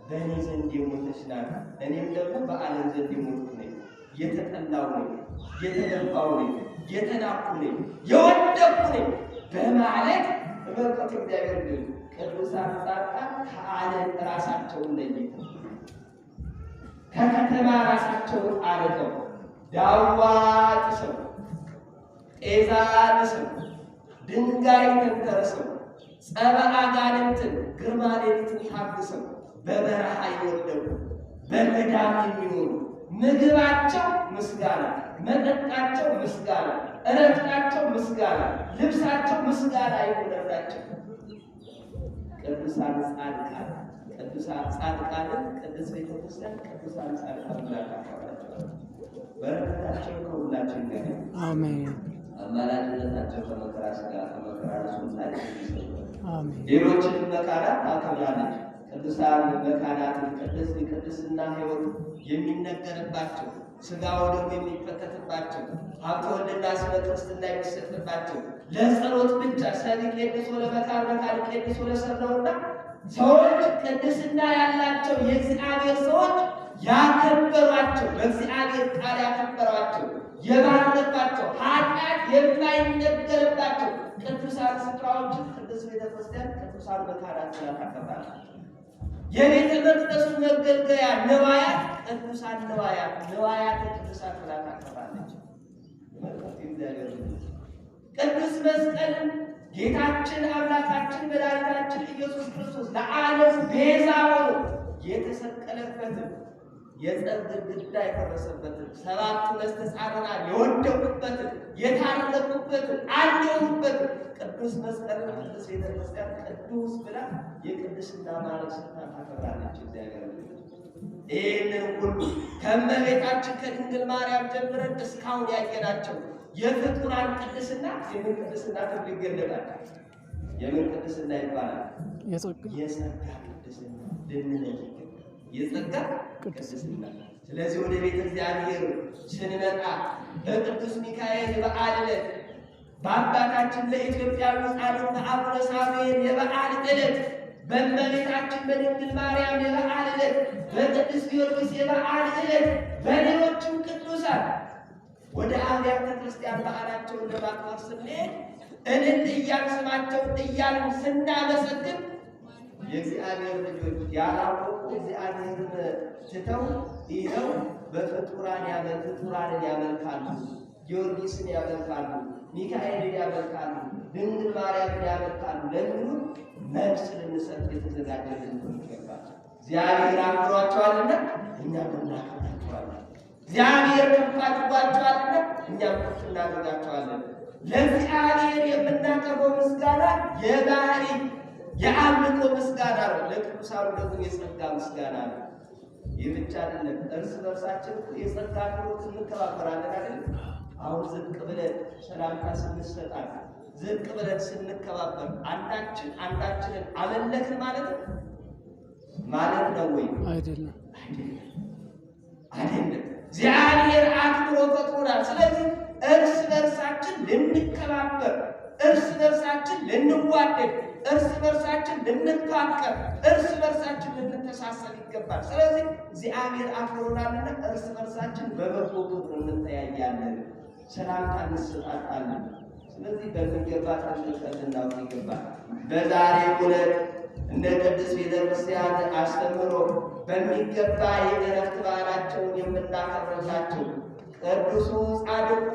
በእኔ ዘንድ የሞተች ናት፣ እኔም ደግሞ በዓለም ዘንድ የሞትኩ ነኝ፣ የተጠላው ነኝ፣ የተገባው ነኝ፣ የተናኩ ነኝ፣ የወደቅኩ ነኝ በማለት በመልከቱ እግዚአብሔር ግን ቅዱሳን ጻድቃን ከዓለም ራሳቸውን ለይተው ከከተማ ራሳቸውን አርቀው ዳዋ ጥሰው ጤዛ ጥሰው ድንጋይ ተንተርሰው ጸበ አጋንንትን ግርማ ሌሊትን ታግሰው በበረሃ የወደቁ በገዳም የሚኖሩ ምግባቸው ምስጋና፣ መጠጣቸው ምስጋና፣ እረፍታቸው ምስጋና፣ ልብሳቸው ምስጋና የሆነላቸው ቅዱሳን ጻድቃን ቅዱስ ቤተክርስቲያን ቅዱሳን ጻድቃን ብላችኋል። በረከታቸው ከሁላችን ጋር አሜን። አማላጅነታቸው ከመከራ ሥጋ ከመከራ ነፍስ ላይ አሜን። ሌሎችንም መካናት ታከብራለች። ቅዱሳን መካናትን ቅድስና ሕይወት የሚነገርባቸው ሥጋ ወደሙ የሚፈተትባቸው ሀብተ ወልድና ስመ ክርስትና የሚሰጥባቸው ለጸሎት ብቻ ሰብእ ቄድሶ ለመካን መካን ቄድሶ ለሰብእ ነውና ሰዎች ቅድስና ያላቸው የእግዚአብሔር ሰዎች ያከበሯቸው በእግዚአብሔር ቃል ያከበሯቸው የባረኳቸው ኃጢአት የማይነገርባቸው ቅዱሳን ስፍራዎችን ቅዱስ ቤተክርስቲያን ቅዱሳን መካናት ታከብራለች። የቤተ መቅደሱ መገልገያ ነዋያት ቅዱሳን ነዋያተ ቅዱሳን ብላ ታከብራለች። ቅዱስ መስቀልን ጌታችን አምላካችን መድኃኒታችን ኢየሱስ ክርስቶስ ለዓለም ቤዛ ሆኖ የተሰቀለበትን የጸብ ግድግዳ የፈረሰበትን ሰባቱ መስተጻርራን የወደቁበትን የታረቁበትን አንድ የሆኑበትን ቅዱስ መስቀልን ቅዱስ ቤተክርስቲያን ቅዱስ ብላ የቅድስና ማለት ስልጣን ታከብራለች። እግዚአብሔር ይህንን ሁሉ ከእመቤታችን ከድንግል ማርያም ጀምረን እስካሁን ያየናቸው የፍጡራን ቅድስና የምን ቅድስና ተብሎ ይገለጣል? የምን ቅድስና ይባላል? የጸጋ ቅድስና ልንለይ የጸጋ ቅድስና። ስለዚህ ወደ ቤተ እግዚአብሔር ስንመጣ በቅዱስ ሚካኤል የበዓል ዕለት በአባታችን ለኢትዮጵያዊ ጻድቅ አቡነ ሳሙኤል የበዓል ዕለት በእመቤታችን በድንግል ማርያም የበዓል ዕለት በቅዱስ ጊዮርጊስ የበዓል ዕለት በሌሎችም ቅዱሳን ወደ አብያተ ክርስቲያን በዓላቸውን ለማክበር ስንሄድ እልል እያልን ስማቸውን እያልን ስናመሰግን የእግዚአብሔር ልጆች ያላወቁ እግዚአብሔርን ትተው ይኸው ፍጡራንን ያመልካሉ፣ ጊዮርጊስን ያመልካሉ፣ ሚካኤልን ያመልካሉ፣ ድንግል ማርያምን ያመልካሉ ለሚሉ መልስ ልንሰጥ የተዘጋጀልን ይገባል። እግዚአብሔር አክብሯቸዋልና እኛም እናከብራቸዋለን። እግዚአብሔር ከፍ አድርጓቸዋልና እኛም ከፍ እናደርጋቸዋለን። ለእግዚአብሔር የምናቀርበው ምስጋና የባህሪ የአምልኮ ምስጋና ነው። ለቅዱሳኑ ደግሞ የጸጋ ምስጋና ነው። ይህ ብቻ አይደለም። እርስ በርሳችን የጸጋ ክብሮት እንከባበራለን አይደል? አሁን ዝቅ ብለን ሰላምታ ስንሰጣት ዝቅ ብለን ስንከባበር አንዳችንን አመለክን ማለት ነው ወይ? አይደለም። እግዚአብሔር አክብሮ ፈጥሮናል። ስለዚህ እርስ በርሳችን ልንከባበር፣ እርስ በርሳችን ልንዋደድ፣ እርስ በርሳችን ልንፋቀር፣ እርስ በርሳችን ልንተሳሰብ ይገባል። ስለዚህ እግዚአብሔር አክብሮናልና እርስ በርሳችን በበጎ ክብር እንተያያለን፣ ሰላምታ እንሰጣጣለን። ስለዚህ በሚገባ ጠንቅቀን ልናውቅ ይገባል። በዛሬው ዕለት እንደ ቅድስት ቤተክርስቲያን አስተምህሮ በሚገባ የዕረፍት በዓላቸውን የምናከብርላቸው ቅዱሱ ጻድቁ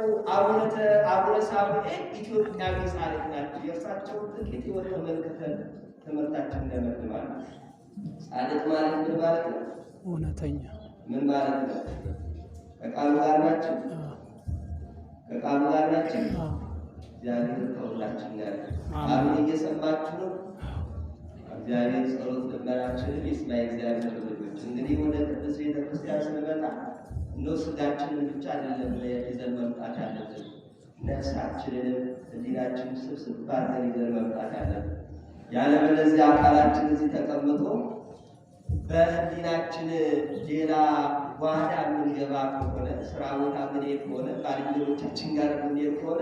አቡነ ሳሙኤል ኢትዮጵያዊ ጻድቅ ናቸው። የእርሳቸውን ጥቂት ሕይወት ተመልክተን ትምህርታችን እንደመድማለን። ጻድቅ ማለት ምን ማለት ነው? እውነተኛ ምን ማለት ነው? ከቃሉ ጋር ናቸው። ከቃሉ ጋር ናቸው። እግዚአብሔር ከሁላችን ጋር አሁን እየሰማችሁ ነው። እግዚአብሔር ጸሎት ልመናችንን ይስማ። እግዚአብሔር ልጆች እንግዲህ ወደ ቅድስት ቤተክርስቲያን ስንመጣ እንደው ስጋችንን ብቻ አይደለም ይዘን መምጣት ያለብን፣ ነፍሳችንንም ሕሊናችንን ስብስብ አድርገን ይዘን መምጣት ያለብን። ያለበለዚያ አካላችን እዚህ ተቀምጦ በሕሊናችን ሌላ ጓዳ የምንገባ ከሆነ ስራ ቦታ የምንሄድ ከሆነ ባልንጀሮቻችን ጋር የምንሄድ ከሆነ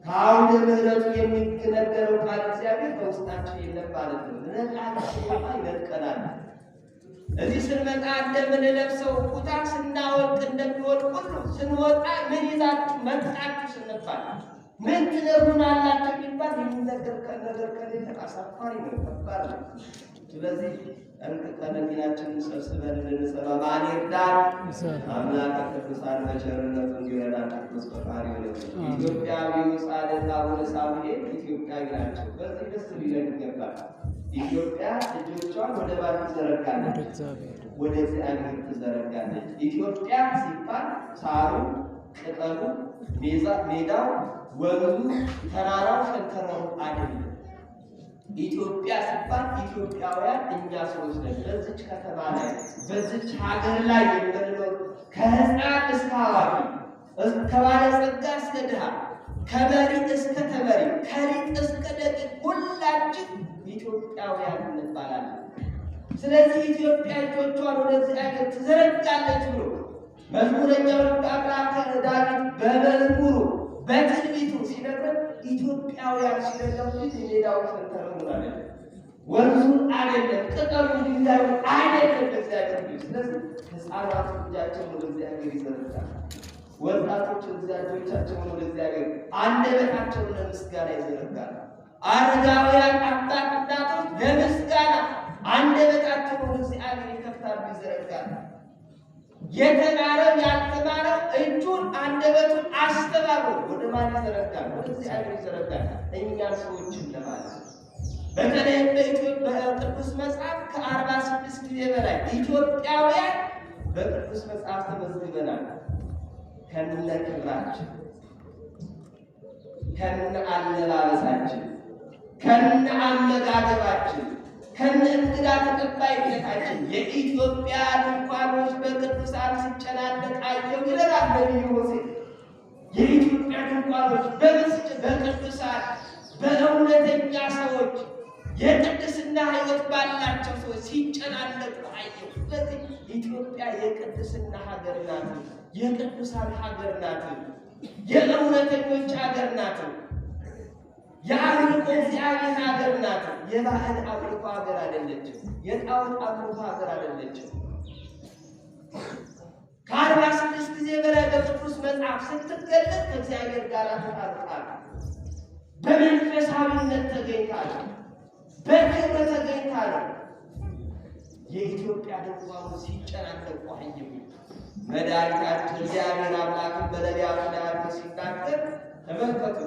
ከአውደ ምሕረቱ የሚነገረው ቃል እግዚአብሔር በውስጣችን የለም ማለት ነው። ነቃችን ይነጥቀናል። እዚህ ስንመጣ እንደምንለብሰው ኩታ ስናወልቅ እንደሚወልቅ ሁሉ ስንወጣ ምን ይዛችሁ መጣችሁ ስንባል ምን ትነግሩናላችሁ ቢባል የሚነገር ነገር ከሌለ አሳፋሪ ነው፣ ከባድ ነው። ስለዚህ እንቅልፍ ሕሊናችንን ሰብስበን እንድንሰራ ማን ይርዳን? አምላከ ቅዱሳን በቸርነቱ እንዲረዳን ቅዱስ ፈቃዱ ይሁንልን። ኢትዮጵያዊው ጻድቅ አቡነ ሳሙኤል ኢትዮጵያዊ ናቸው። በዚህ ደስ ሊለን ይገባል። ኢትዮጵያ እጆቿን ወደ ማን ትዘረጋለች? ወደ እግዚአብሔር ትዘረጋለች። ኢትዮጵያ ሲባል ሳሩ፣ ቅጠሉ፣ ሜዳው፣ ወንዙ፣ ተራራው፣ ሸንተረሩ አይደለም። ኢትዮጵያ ሲባል ኢትዮጵያውያን እኛ ሰዎች ነን። በዚች ከተማ ላይ በዚች ሀገር ላይ የምንኖር ከሕፃን እስከ አዋቂ፣ ከባለጸጋ እስከ ድሃ፣ ከመሪ እስከ ተመሪ፣ ከሊቅ እስከ ደቂቅ ሁላችን ኢትዮጵያውያን እንባላለን። ስለዚህ ኢትዮጵያ እጆቿን ወደ እግዚአብሔር ትዘረጋለች ብሎ መዝሙረኛው አምላከ ዳዊት በመዝሙሩ በትንቢቱ ሲነግረን ኢትዮጵያውያን ሲነግረን ሜዳው ሸንተረሩ አይደለም፣ ወንዙን አይደለም፣ ቅጠሉ ድንጋዩ አይደለም እግዚአብሔር። ስለዚህ ሕፃናት እጃቸውን ወደ እግዚአብሔር ይዘረጋሉ። ወጣቶች እጆቻቸውን ወደ እግዚአብሔር፣ አንደበታቸውን ለምስጋና ይዘረጋሉ። አረጋውያን አባት እናቶች ለምስጋና አንደበታቸውን ወደ እግዚአብሔር ይከፍታሉ፣ ይዘረጋሉ። የተማረው ያልተማረው እጁን አንደበቱን አስተባብሮ ወደ ማን ይዘረጋል? ወደ እግዚአብሔር ይዘረጋል። እኛ ሰዎችን ለማለት በተለይም በቅዱስ መጽሐፍ ከ46 ጊዜ በላይ ኢትዮጵያውያን በቅዱስ መጽሐፍ ተመዝግበናል። ከነ ክብራችን፣ ከነ አለባበሳችን፣ ከነ አመጋገባችን፣ ከነ እንግዳ ተቀባይነታችን የኢትዮጵያ ድንኳኖች በቅዱሳን ሲጨናነቅ አየሁ ይለናል ነቢዩ ሆሴዕ። የኢትዮጵያ ድንኳኖች በቅዱሳን በእውነተኛ ሰዎች የቅድስና ሕይወት ባላቸው ሰዎች ሲጨናነቁ አየሁ። ስለዚህ ኢትዮጵያ የቅድስና ሀገር ናት፣ የቅዱሳን ሀገር ናት፣ የእውነተኞች ሀገር ናት፣ የአምልኮ እግዚአብሔር ሀገር ናት። የባህል አምልኮ ሀገር አይደለችም። የጣዖት አምልኮ ሀገር አይደለችም። ከ46 ጊዜ በላይ በቅዱስ መጽሐፍ ስትገለጥ ከእግዚአብሔር ጋር ተጣጣለች። በመንፈሳዊነት ተገኝታለች፣ በክብር ተገኝታለች። የኢትዮጵያ ድንኳኖች ሲጨናነቁ አየሁ። መድኃኒታችን እግዚአብሔር አምላክን በነቢያቱ ላይ አድርጎ ሲናገር ተመልከቱ።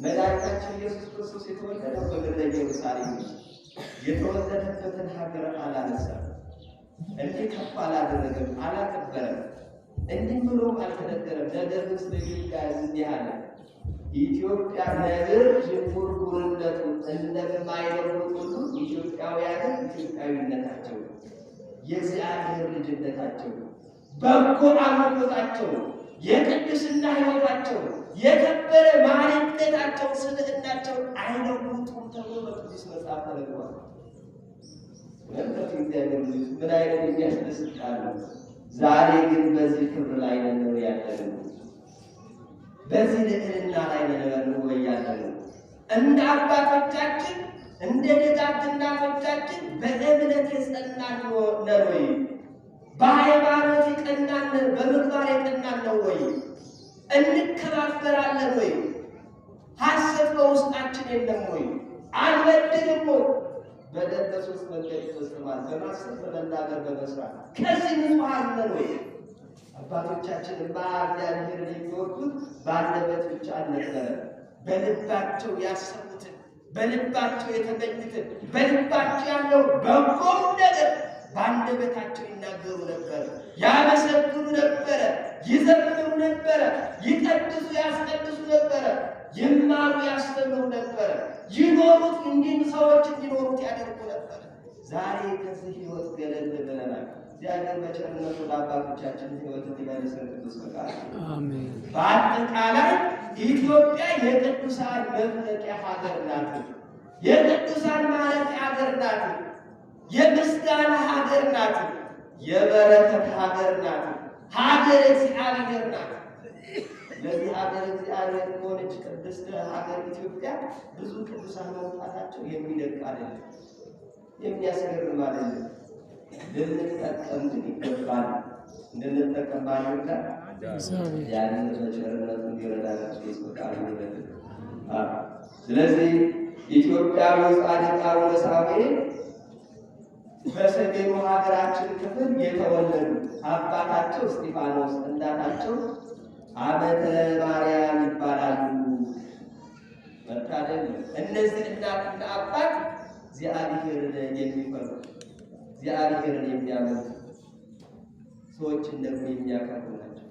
መድኃኒታችን ኢየሱስ ክርስቶስ የተወለደው በምድረ ኢየሩሳሌም ነው። የተወለደበትን ሀገር አላነሳም፣ እንዲህ ከፍ አላደረገም፣ አላከበረም፣ እንዲህ ብሎም አልተነገረም። ነገር ግን ስለ ኢትዮጵያ እንዲህ አለ። ኢትዮጵያ ነብር ዥንጉርጉርነቱን እንደማይለውጥ ሁሉ ኢትዮጵያውያንን ኢትዮጵያዊነታቸው፣ የእግዚአብሔር ልጅነታቸው፣ በጎ አምልኮታቸው፣ የቅድስና ሕይወታቸው፣ የከበረ ማንነታቸው፣ ስብዕናቸው አይለውጡም ተብሎ በቅዱስ መጽሐፍ ተነግሯል። እግዚአብሔር ምን አይነት የሚያስደስት ቃል ነው! ዛሬ ግን በዚህ ክብር ላይ ነው ያለነው፣ በዚህ ልዕልና ላይ ነው ያለነው። እንደ አባቶቻችን እንደ ደጋግ እናቶቻችን በእምነት የጸናን ነን ወይ? በሃይማኖት የቀናን፣ በምግባር የቀናን ነው ወይ? እንከባበራለን ወይ? ሐሰት በውስጣችን የለም ወይ? አንበድልም ወይ? በደል በሦስት መንገድ ይፈጸማል፣ በማሰብ፣ በመናገር፣ በመስራት። ከዚህ ንጹሐን ነን ወይ? አባቶቻችን እግዚአብሔርን የሚወዱት በአንደበት ብቻ አልነበረም። በልባቸው ያሰቡትን፣ በልባቸው የተመኙትን፣ በልባቸው ያለው በጎ ነገር በአንደበታቸው ይናገሩ ነበር፣ ያመሰግኑ ነበረ፣ ይዘምሩ ነበረ፣ ይቀድሱ ያስቀድሱ ነበረ፣ ይማሩ ያስተምሩ ነበረ፣ ይኖሩት እንዲህ ሰዎች እንዲኖሩት ያደርጉ ነበር። ዛሬ ከዚህ ሕይወት ገለል ብለናል። እግዚአብሔር በቸርነቱ ለአባቶቻችን ሕይወት እንዲመልሰን ቅዱስ ፈቃዱ አሜን። በአጠቃላይ ኢትዮጵያ የቅዱሳን መፍለቂያ ሀገር ናት፣ የቅዱሳን ማረፊያ ሀገር ናት፣ የምስጋና ሀገር ናት፣ የበረከት ሀገር ናት። ሀገር እግዚአብሔር ናት። ለዚህ ሀገር እግዚአብሔር ከሆነች ቅድስት ሀገር ኢትዮጵያ ብዙ ቅዱሳን መውጣታቸው የሚደንቅ አይደለም፣ የሚያስገርም አይደለም። ልንጠቀም ግን ይገባል። እንድንጠቀም ባሉታ ያንን በቸርነቱ እንዲረዳናቸው ይስበቃል ይረድ። ስለዚህ ኢትዮጵያዊ ጻድቅ አቡነ ሳሙኤል በሰሜኑ ሀገራችን ክፍል የተወለዱ አባታቸው እስጢፋኖስ እናታቸው አመተ ማርያም ይባላሉ። መታደል እነዚህ እናትና አባት እግዚአብሔርን የሚፈሩ እግዚአብሔርን የሚያመልኩ ሰዎችን ደግሞ የሚያከብሩ ናቸው።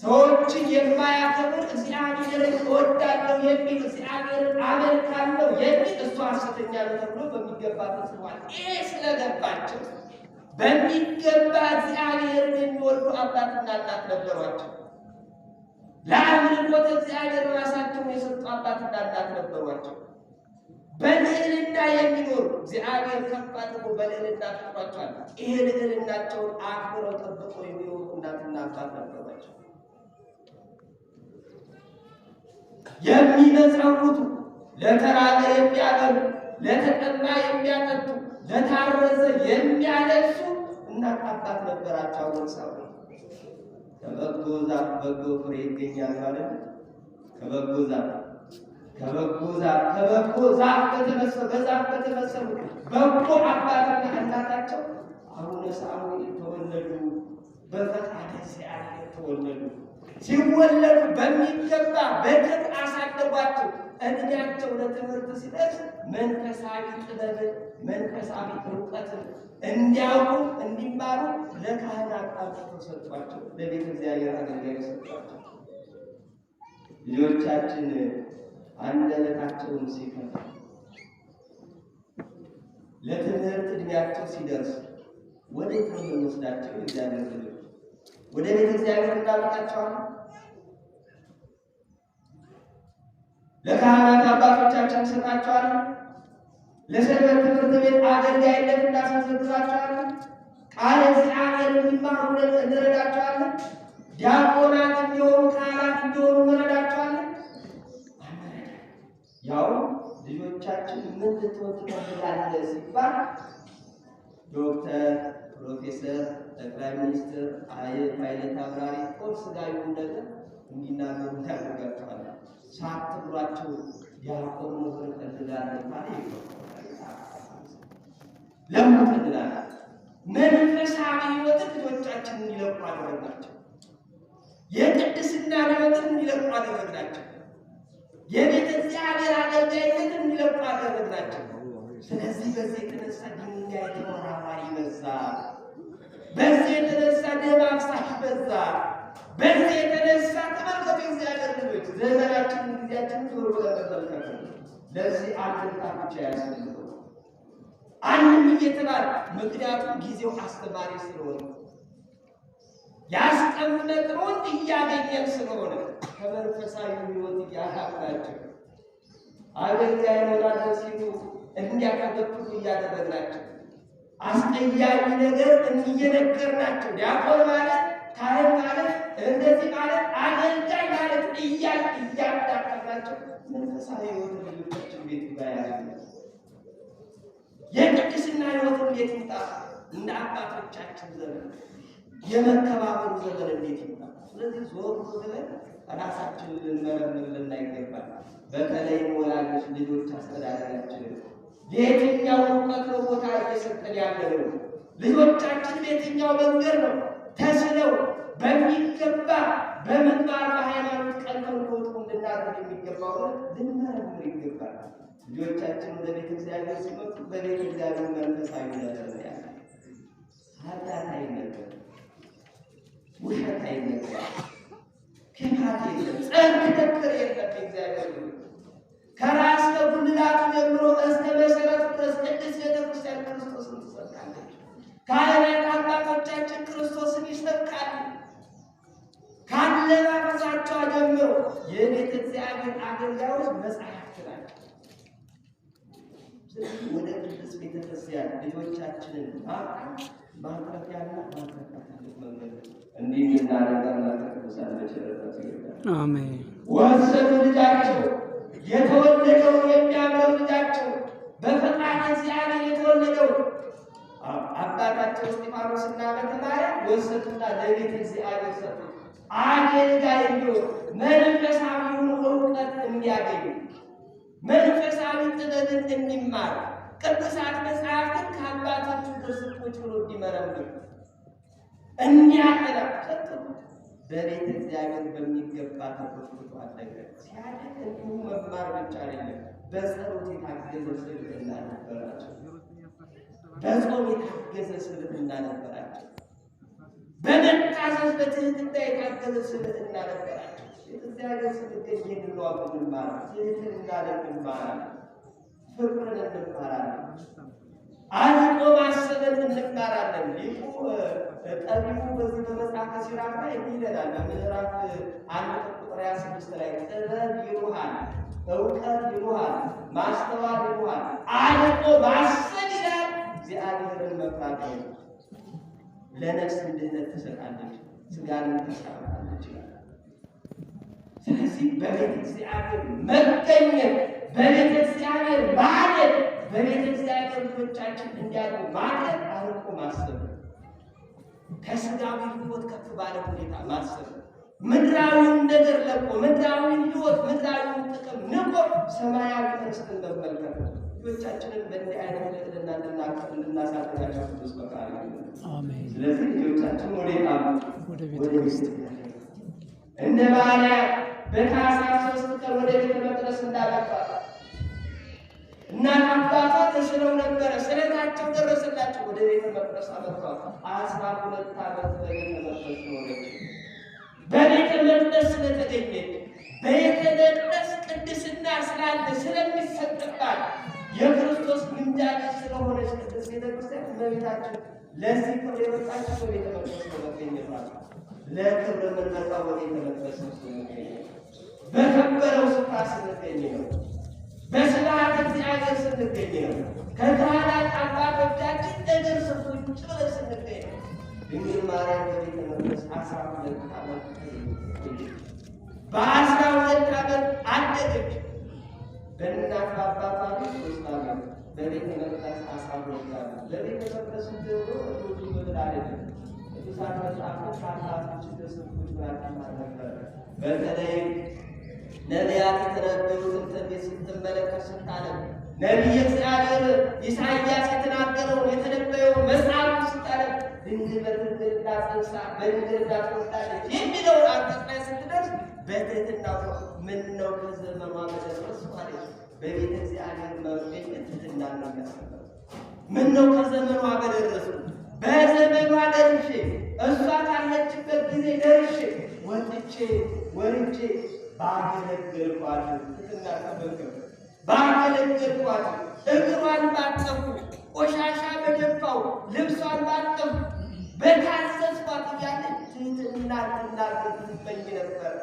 ሰዎችን የማያከብር እግዚአብሔርን እወዳለሁ የሚል እግዚአብሔርን አመልካለሁ የሚል እሱ ሐሰተኛ ነው ተብሎ በሚገባ ተጽፏል። ይሄ ስለገባቸው በሚገባ እግዚአብሔርን የሚወዱ አባትና እናት ነበሯቸው። ለአምልኮተ እግዚአብሔር ራሳቸውን የሰጡ አባትና እናት ነበሯቸው። በልዕልና የሚኖሩ እግዚአብሔር ከፍ አድርጎ በልዕልና ፈጥሯቸዋል። ይሄ ልዕልናቸውን አክብረው ጠብቀው የሚኖሩ እናትና አባት ነበሯቸው። የሚመጸውቱ፣ ለተራበ የሚያበሉ፣ ለተጠማ የሚያጠጡ፣ ለታረዘ የሚያለብሱ እናት አባት ነበራቸው። ወንሳው ከበጎ ዛፍ በጎ ፍሬ ይገኛል ማለት ነው። ከበጎ ዛፍ በዛፍ በተመሰሉ በጎ አባትና እናታቸው አቡነ ሳሙኤል ተወለዱ። በፈቃደ እግዚአብሔር ተወለዱ። ሲወለዱ በሚገባ በክብር አሳደጓቸው። እድሜያቸው ለትምህርት ሲደርስ መንፈሳዊ ጥበብን መንፈሳዊ እውቀትን እንዲያውቁ እንዲማሩ ለካህናት አብዝተው ሰጧቸው። ለቤተ እግዚአብሔር አገልጋዮች ሰጧቸው። ልጆቻችን አንደበታቸውን ሲከፍቱ ለትምህርት እድሜያቸው ሲደርስ ወዴት ነው የምንወስዳቸው? እግዚአብሔር ልጆች ወደ ቤተ እግዚአብሔር እንዳመጣቸዋለን። ለካህናት አባቶቻችን እንሰጣቸዋለን። ለሰንበት ትምህርት ቤት አገልጋይነት እናስመዘግባቸዋለን። ቃለ እግዚአብሔር እንዲማሩ እንረዳቸዋለን። ዲያቆናት እንዲሆኑ ካህናት እንዲሆኑ እንረዳቸዋለን። ያው ልጆቻችን ምን ልትሆን ትፈልጋለህ ሲባል ዶክተር፣ ፕሮፌሰር፣ ጠቅላይ ሚኒስትር፣ ፓይለት አብራሪ ጦር ስጋዊውን ነገር እንዲናገሩ ታደርጋቸዋለን። ሳትብሏቸው ዲያቆን መሆን እፈልጋለሁ ማለት ለምን ትፈልጋለህ? መንፈሳዊ ሕይወትን ልጆቻችን እንዲለቁ አደረግናቸው። የቅድስና ሕይወትን እንዲለቁ አደረግናቸው። የቤተ እግዚአብሔር አገልጋይነትን እንዲለቁ አደረግናቸው። ስለዚህ በዚህ የተነሳ ድንጋይ ተወራዋሪ በዛ። በዚህ የተነሳ ደም አፍሳሽ በዛ። በዚህ የተነሳ ተመልከቱ እግዚአብሔር ልጆች ዘመናችንን ጊዜያችንን ዞር ብለን ተመልከቱ። ለዚህ አንድምታ ብቻ ያስፈልገው አንድም እየተባለ ምክንያቱም ጊዜው አስተማሪ ስለሆነ ያስቀመጥነውን እያገኘን ስለሆነ ከመንፈሳዊ ሕይወት እያካፍላቸው አገልጋይ ሆናለን ሲሉ እንዲያቀበሉ እያደረግናቸው አስቀያሚ ነገር እየነገርናቸው ዲያቆን ማለት ካህን ማለት እንደዚህ ማለት አገልጋይ ማለት እያዳቀናቸው መንፈሳዊ ሕይወት ልጆቻችን ቤት ባያገኙ የቅድስና ሕይወትን እንዴት ይምጣ? እንደ አባቶቻችን ዘመን የመከባበሩ ዘመን እንዴት ይምጣ? ስለዚህ ዞር ብለን ራሳችንን ልንመረምር ይገባል። በተለይ ወላጆች ልጆች አስተዳደራችንን የትኛው እውቀት ነው ቦታ እየሰጠን ያለነው? ልጆቻችን በየትኛው መንገድ ነው ተስለው በሚገባ በምግባር በሃይማኖት ቀንተው እንዲወጡ እንድናደርግ የሚገባው ልንመረምር ይገባል። ልጆቻችን ወደ ቤተ እግዚአብሔር ሲመጡ በቤተ እግዚአብሔር መንፈሳዊ ነገር ነው ያለ። ኃጢአት አይነገር፣ ውሸት አይነገር፣ ክፋት የለም፣ ጸብ ክርክር የለም። እግዚአብሔር ከራስ ከጉልላቱ ጀምሮ እስከ መሰረቱ ድረስ ቅድስት ቤተክርስቲያን ክርስቶስን ትሰብካለች። ካህናት አባቶቻችን ክርስቶስን ይሰብካሉ። ካለባበሳቸው ጀምሮ የቤተ እግዚአብሔር አገልጋዮች መጻሕፍት ናቸው። ስለዚህ ወደ ቅድስት ቤተክርስቲያን ልጆቻችንን ማምጣት ማትረፊያና ማትረፊያ ትልቅ መንገድ እንዲህ እንድናደርግ አምላከ ቅዱሳን በቸርነቱ ይርዳን። አሜን። ወሰዱ ልጃቸው የተወለደው የሚያምረው ልጃቸው በፈቃደ እግዚአብሔር የተወለደው አባታቸው እስጢፋኖስና በተማርያም ወሰዱና ለቤተ እግዚአብሔር ሰጡ። አገልጋይ እንዲሆን መንፈሳዊውን እውቀት እንዲያገኙ መንፈሳዊ ጥበብን እንዲማር ቅዱሳት መጽሐፍትን ከአባቶቹ ድርሰቶች ብሎ እንዲመረምር እንዲያጠና ሰጡ። በቤተ እግዚአብሔር በሚገባ ተኮትኩቶ አደገ። ሲያድግ እንዲሁ መማር ብቻ አይደለም፣ በጸሎት የታገዘ ስብዕና ነበራቸው። በጾም የታገዘ ስብዕና ነበራቸው። በመታዘዝ በትህትና የታገዘ ስብዕና ነበራቸው። እግዚአብሔር ስንገኝ ይህን ነው እንማራለን። ትህትናን እንማራለን። ፍቅርን እንማራለን። አርቆ ማሰብን እንማራለን። ሊቁ ጠቢቡ በዚህ በመጽሐፈ ሲራክ ላይ እንዲህ ይለናል። በምዕራፍ 1 ቁጥር 26 ላይ ጥበብ ይሩሃል፣ እውቀት ይሩሃል፣ ማስተዋል ይሩሃል፣ አርቆ ማሰብ ይላል። እግዚአብሔርን መፍራት ነው። ለነፍስ ድህነት ትሰጣለች፣ ስጋንን ታሳርፋለች ይላል። ስለዚህ በቤተ እግዚአብሔር መገኘት፣ በቤተ እግዚአብሔር ማለት፣ በቤተ እግዚአብሔር ልጆቻችን እንዲያሉ ማለት አርቆ ማሰብ፣ ከስጋዊ ሕይወት ከፍ ባለ ሁኔታ ማሰብ፣ ምድራዊውን ነገር ለቆ ምድራዊውን ሕይወት ምድራዊውን ጥቅም ንቆ ሰማያዊ ርስትን መመልከት ነው። ልጆቻችንን በእንዲህ አይነት ልዕልና እንድናሳድጋቸው ቅዱስ ፈቃዱ ይሁን። አሜን። ስለዚህ ልጆቻችን ወደ ቤተ ክርስቲያን እንደ ማርያም በታኅሳስ 3 ቀን ወደ ቤተ መቅደስ እንዳመጣት እናት አባቷ ተስለው ነበረ። ስለታቸው ደረሰላቸው። ወደ ቤተ መቅደስ አመጣት። 12 ዓመት በቤተ መቅደስ ኖረች። በቤተ መቅደስ ስለተገኘች በቤተ መቅደስ ቅድስና ስላለ ስለሚሰጥባት የክርስቶስ ምንጃ ስለሆነች ቅድስት ቤተክርስቲያን እመቤታችን ለዚህ ክብር የበቃችው በቤተ መቅደስ በመገኘቷ ነው። ለክብር የምንመጣው በቤተ መቅደስ ስንገኝ፣ በከበረው ስፍራ ስንገኝ ነው። በስብሐተ እግዚአብሔር ስንገኝ ነው። ከካህናት አባቶቻችን እግር ስር ቁጭ ብለን ስንገኝ ነው። ድንግል ማርያም በቤተ መቅደስ 12 ዓመት በ12 ዓመት አደገች። በእናት በአባቷ ቤት 3 ዓመት፣ በቤተ መቅደስ 12 ዓመት። በቤተ መቅደስ እንደሆነ ብዙ ምድር አይደለም። ቅዱሳት መጽሐፎች ከአባቶች ደስቶች ብራችን ነበር። በተለይ ነቢያት የተነበዩትን ትንቢት ስትመለከት ስታነብ፣ ነቢየ እግዚአብሔር ኢሳይያስ የተናገረውን የተነበየውን መጽሐፍ ስታነብ ድንግል በትህትና ጸንሳ በድንግልና ትወልዳለች የሚለውን አንቀጽ ላይ ስትደርስ በትህትና ምነው ከዘመኗ በደረስኩ ማለት በቤተ እግዚአብሔር መገኘት ትህትና ነው የሚያስተምረው። ምነው ከዘመኗ በደረስኩ፣ በዘመኗ ደርሼ እሷ ካለችበት ጊዜ ደርሼ ወጥቼ ወርጄ ባገለገልኳት፣ ትህትና ተመልከቱ፣ ባገለገልኳት፣ እግሯን ባጠፉ፣ ቆሻሻ በደፋው ልብሷን ባጠፉ፣ በታዘዝኳት እያለች ትህትና እንድናገር ትመኝ ነበር።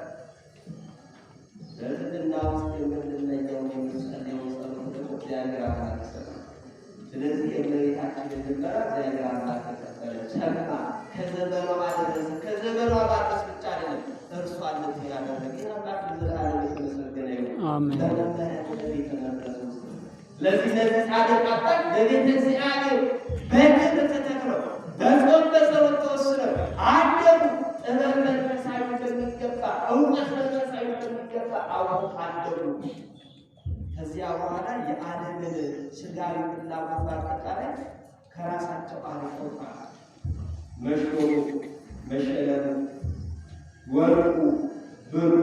በትህትና ውስጥ የምንመኘው የምንጸልየው ጸሎት ደግሞ እግዚአብሔር አምላክ ይሰማል። ስለዚህ የእመቤታችንን ልመና እግዚአብሔር አምላክ ተቀበለ፣ ሰማ፣ ከዘመኗ አደረሰ። ከዘመኗ ማድረስ ብቻ አይደለም እርሷን ልትሆን ያደረገ። ይህ አምላክ ለዘላለም የተመሰገነ ይሁን። በመመሪያ ወደ ቤተ መቅደስ ውስጥ ለዚህ ለዚህ ጻድቅ አባት በቤተ እግዚአብሔር በክብር ተተክለው በጾም በጸሎት ተወስነው አደሩ። ጥበብ መንፈሳዊ በሚገባ እውቀት መንፈሳዊ በሚገባ አውቀው አደሩ። ከዚያ በኋላ የዓለምን ሥጋዊ ፍላጎት በአጠቃላይ ከራሳቸው አርቀውታል። መሾሙ፣ መሸለሙ፣ ወርቁ፣ ብሩ፣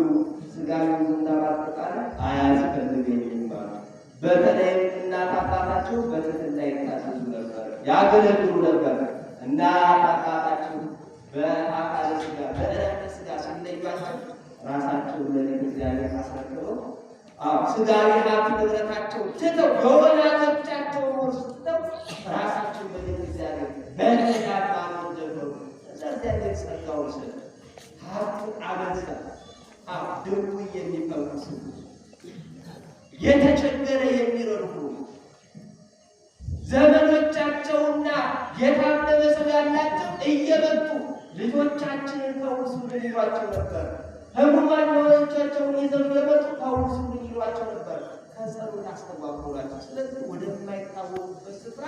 ሥጋዊ ዝና በአጠቃላይ አያስፈልገኝም ማለት። በተለይ እናት አባታቸው በትህትና ይታዘዙ ነበር፣ ያገለግሉ ነበር። እናት አባታቸው በአካለ ሥጋ በዕረፍተ ሥጋ ሲለዩአቸው ራሳቸውን ለቤተ እግዚአብሔር አስረክበው ሥጋዊ ሀብት ንብረታቸው ትተው የወላጆቻቸውን ውርስ ትተው ራሳቸውን በቤተ እግዚአብሔር በትጋት ማኖር ጀመሩ። እዛ እግዚአብሔር ጸጋውን ሰጠ፣ ሀብቱን አበዛ። ድውይ የሚፈውሱ፣ የተቸገረ የሚረዱ፣ ዘመዶቻቸውና የታመመ ሥጋ እያላቸው እየመጡ ልጆቻችንን ፈውሱልን ይሏቸው ነበር። ሕሙማን ልጆቻቸውን ይዘው እየመጡ ፈውሱልን ይሏቸው ነበር። ከጸሎት አስተጓጎሏቸው። ስለዚህ ወደማይታወቁበት ስፍራ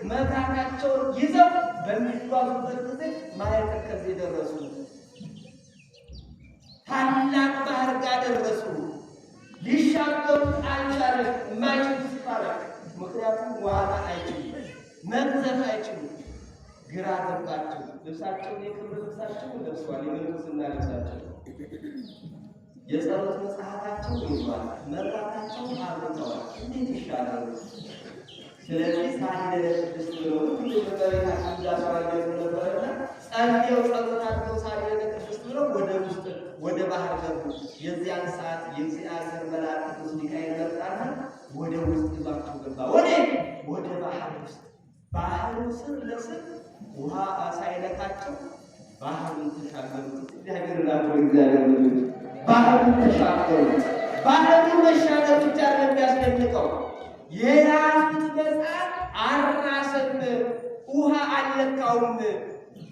መጽሐፋቸውን ይዘው በሚጓዙበት ጊዜ ማየ ተከዜ ደረሱ። ታላቅ ባህር ጋር ደረሱ። ሊሻገሩ አልቻለም። የማይችሉ ስፍራ ላይ ምክንያቱም ዋና አይችሉም፣ መቅዘፍ አይችሉም። ግራ ገባቸው። ልብሳቸውን የክብር ልብሳቸውን ለብሰዋል፣ የምንኩስና ልብሳቸው። የጸሎት መጽሐፋቸው ይዟል፣ መብራታቸውን አብርተዋል። እንዴት ይሻላሉ? ስለዚህ ሳይደለ ቅድስት ብለው በመሬታችን እንዳስዋገሩ ነበርና ጸልየው ጸሎት አድርገው ሳይደለ ቅድስት ብለው ወደ ውስጥ ወደ ባህር ገቡ። የዚያን ሰዓት የእግዚአብሔር መልአክ ቅዱስ ሚካኤል መጣና ወደ ውስጥ ይዟቸው ገባ። ወደ ባህር ውስጥ። ባህሩ ስር ለስር ውሃ ሳይነካቸው ባህሩን ተሻገሩ። እግዚአብሔር ባህሩን ተሻገሩ። ባህሩን መሻገር ብቻ ነው የሚያስደንቀው። የያዙት መጽሐፍ አልራሰም፣ ውሃ አልነካውም።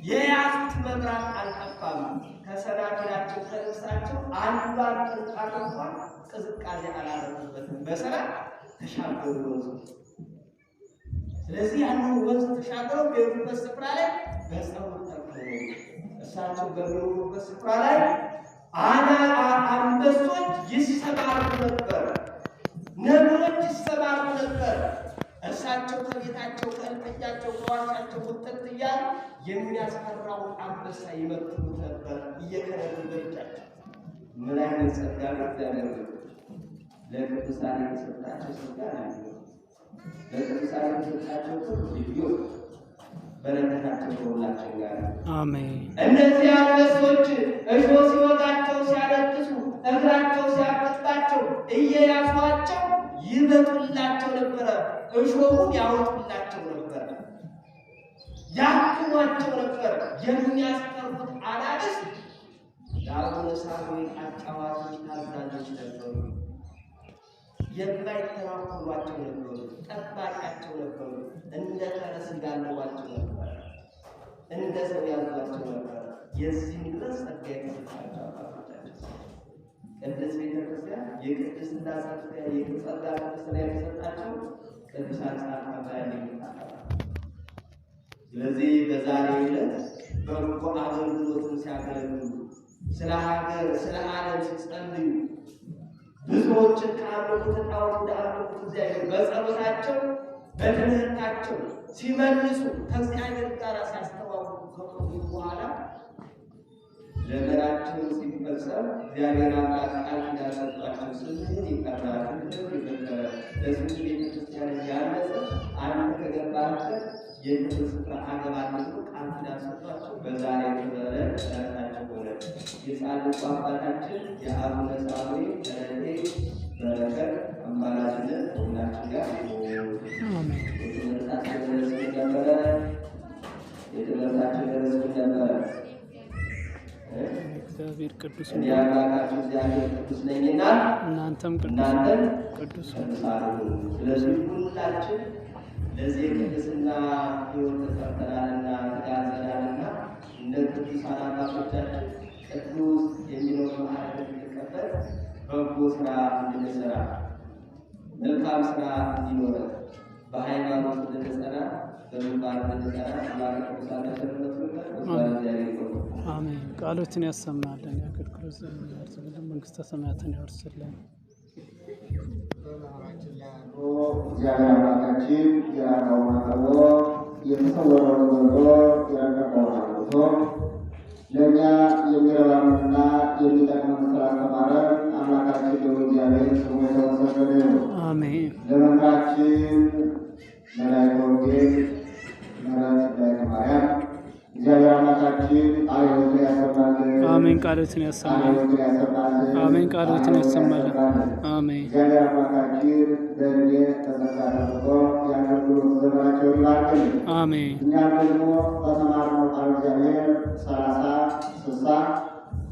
የያዙት መብራት አልጠፋም። ከሰናክላቸው ከልብሳቸው አንዷን ቅንጣት እንኳን ቅዝቃዜ አላረፉበትም። በሰላም ተሻገሩ ወንዙ። ስለዚህ ያንን ወንዝ ተሻገረው በሄዱበት ስፍራ ላይ በጸሎት ተከሉ። እሳቸው በሚኖሩበት ስፍራ ላይ አንበሶች ይሰማሩ ነበር፣ ነብሮች ይሰማሩ ነበር። እሳቸው ከቤታቸው ከእልፍኛቸው ከዋሻቸው ወጥተው እያሉ የሚያስፈራውን አንበሳ ይመክሩት ነበር እየከረዱ በእጃቸው። ምን አይነት ጸጋ እግዚአብሔር ለቅዱሳን የተሰጣቸው ጸጋ ነው። ለቅዱሳን የተሰጣቸው ልዩ በረከታቸው ከሁላችን ጋር አሜን። እነዚህ አንበሶች እሾህ ሲወጋቸው ሲያለቅሱ እግራቸው ሲያፈጥባቸው እየያዟቸው ይመጡላቸው ነበረ። እሾሁን ያወጡላቸው ነበር፣ ያክሟቸው ነበር። የሚያስፈሩት አናብስት ለአቡነ ሳሙኤል አጫዋቾች ታዛዦች ነበሩ። የማይተናኮሏቸው ነበሩ፣ ጠባቂያቸው ነበሩ። እንደ ፈረስ ጋልቧቸው ነበር፣ እንደ ሰው ያዟቸው ነበር። የዚህም ድረስ ጸጋ የተሰጣቸው አባቶቻችን ቅድስት ቤተክርስቲያን የቅድስና ጸጋ የጸጋ ቅድስና የተሰጣቸው ቅዱሳን ጻድቃን ያገኙታል። ስለዚህ በዛሬው ዕለት በጎ አገልግሎትን ሲያገለግሉ ስለ ሀገር ስለ ዓለም ሲጸልዩ ብዙዎችን ከአምልኮተ ጣዖት ወደ አምልኮተ እግዚአብሔር በጸሎታቸው በትምህርታቸው ሲመልሱ ከእግዚአብሔር ጋር ሲያስተዋውቁ ከቆዩ በኋላ ዘመናቸው ሲፈጸም እግዚአብሔር አምላክ ቃል ኪዳን ሰጥቷቸው ስምህን ይቀራል ይበከረ ለስሙ ቤተክርስቲያን ያነጸ አንተ ከገባህበት የክብር ስፍራ አገባለሁ ቃል ኪዳን ሰጥቷቸው በዛሬው ዕለት ራሳቸው ሆነ። የጻድቁ አባታችን የአቡነ ሳሙኤል ረድኤት በረከት አማላጅነት ሁላችን ጋር የትምህርታችን ርዕስ ነበረ። እግዚአብሔር ቅዱስ እኔ አምላካችሁ እግዚአብሔር ቅዱስ ነኝና እናንተም ቅዱስ ቅዱሳኑ። ስለዚህ ሁላችን ለዚህ ቅድስና ሕይወት ተጠርተናልና ተጋብዘናልና እንደ ቅዱሳን አባቶቻችን ቅዱስ የሚለው ማዕረግ እንድንቀበል በጎ ስራ እንድንሰራ መልካም ስራ እንዲኖረን በሃይማኖት እንድንጸና በምግባር እንድንጸና አምላክ ቅዱሳን ያሸርነቱ አሜን። ቃሎትን ያሰማልን፣ ያገልግሎት ዘመን ያርዝልን፣ መንግስተ ሰማያትን ያወርስልን። እግዚአብሔር አምላካችን የራቀውን አቅርቦ የተሰወረውን ገልጦ የረቀቀውን አውጥቶ ለእኛ የሚረባንና የሚጠቅመን ስላስተማረን አምላካችን ልዑል እግዚአብሔር ስሙ የተመሰገነ ይሁን። አሜን። ለመምህራችን መላእክተ ወንጌል ምህረት ለማርያም እግዚአብሔር አምላካችን ቃሎትን ያሰማልን። አሜን። ቃሎትን ያሰማልን። አሜን። ቃሎትን ያሰማልን። አሜን። እግዚአብሔር አምላካችን በእድሜ ተጸጋ ጠብቆ የአገልግሎት ዘመናቸውን ይባርክልን። አሜን። እኛም ደግሞ በተማርነው ቃል እግዚአብሔር 30፣ 60፣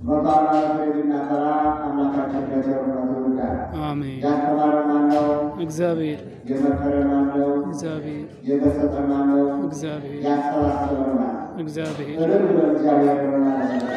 100 ዓመት እንድናፈራ አምላካችን በቸርነቱ ይርዳን። አሜን። ያስተማረን ማን ነው? እግዚአብሔር የመከረ ማን ነው? እግዚአብሔር የገሰጸ ማን ነው? እግዚአብሔር ያሰባሰበ ማን ነው? እግዚአብሔር እልል ብሎ እግዚአብሔር ማለት ነው።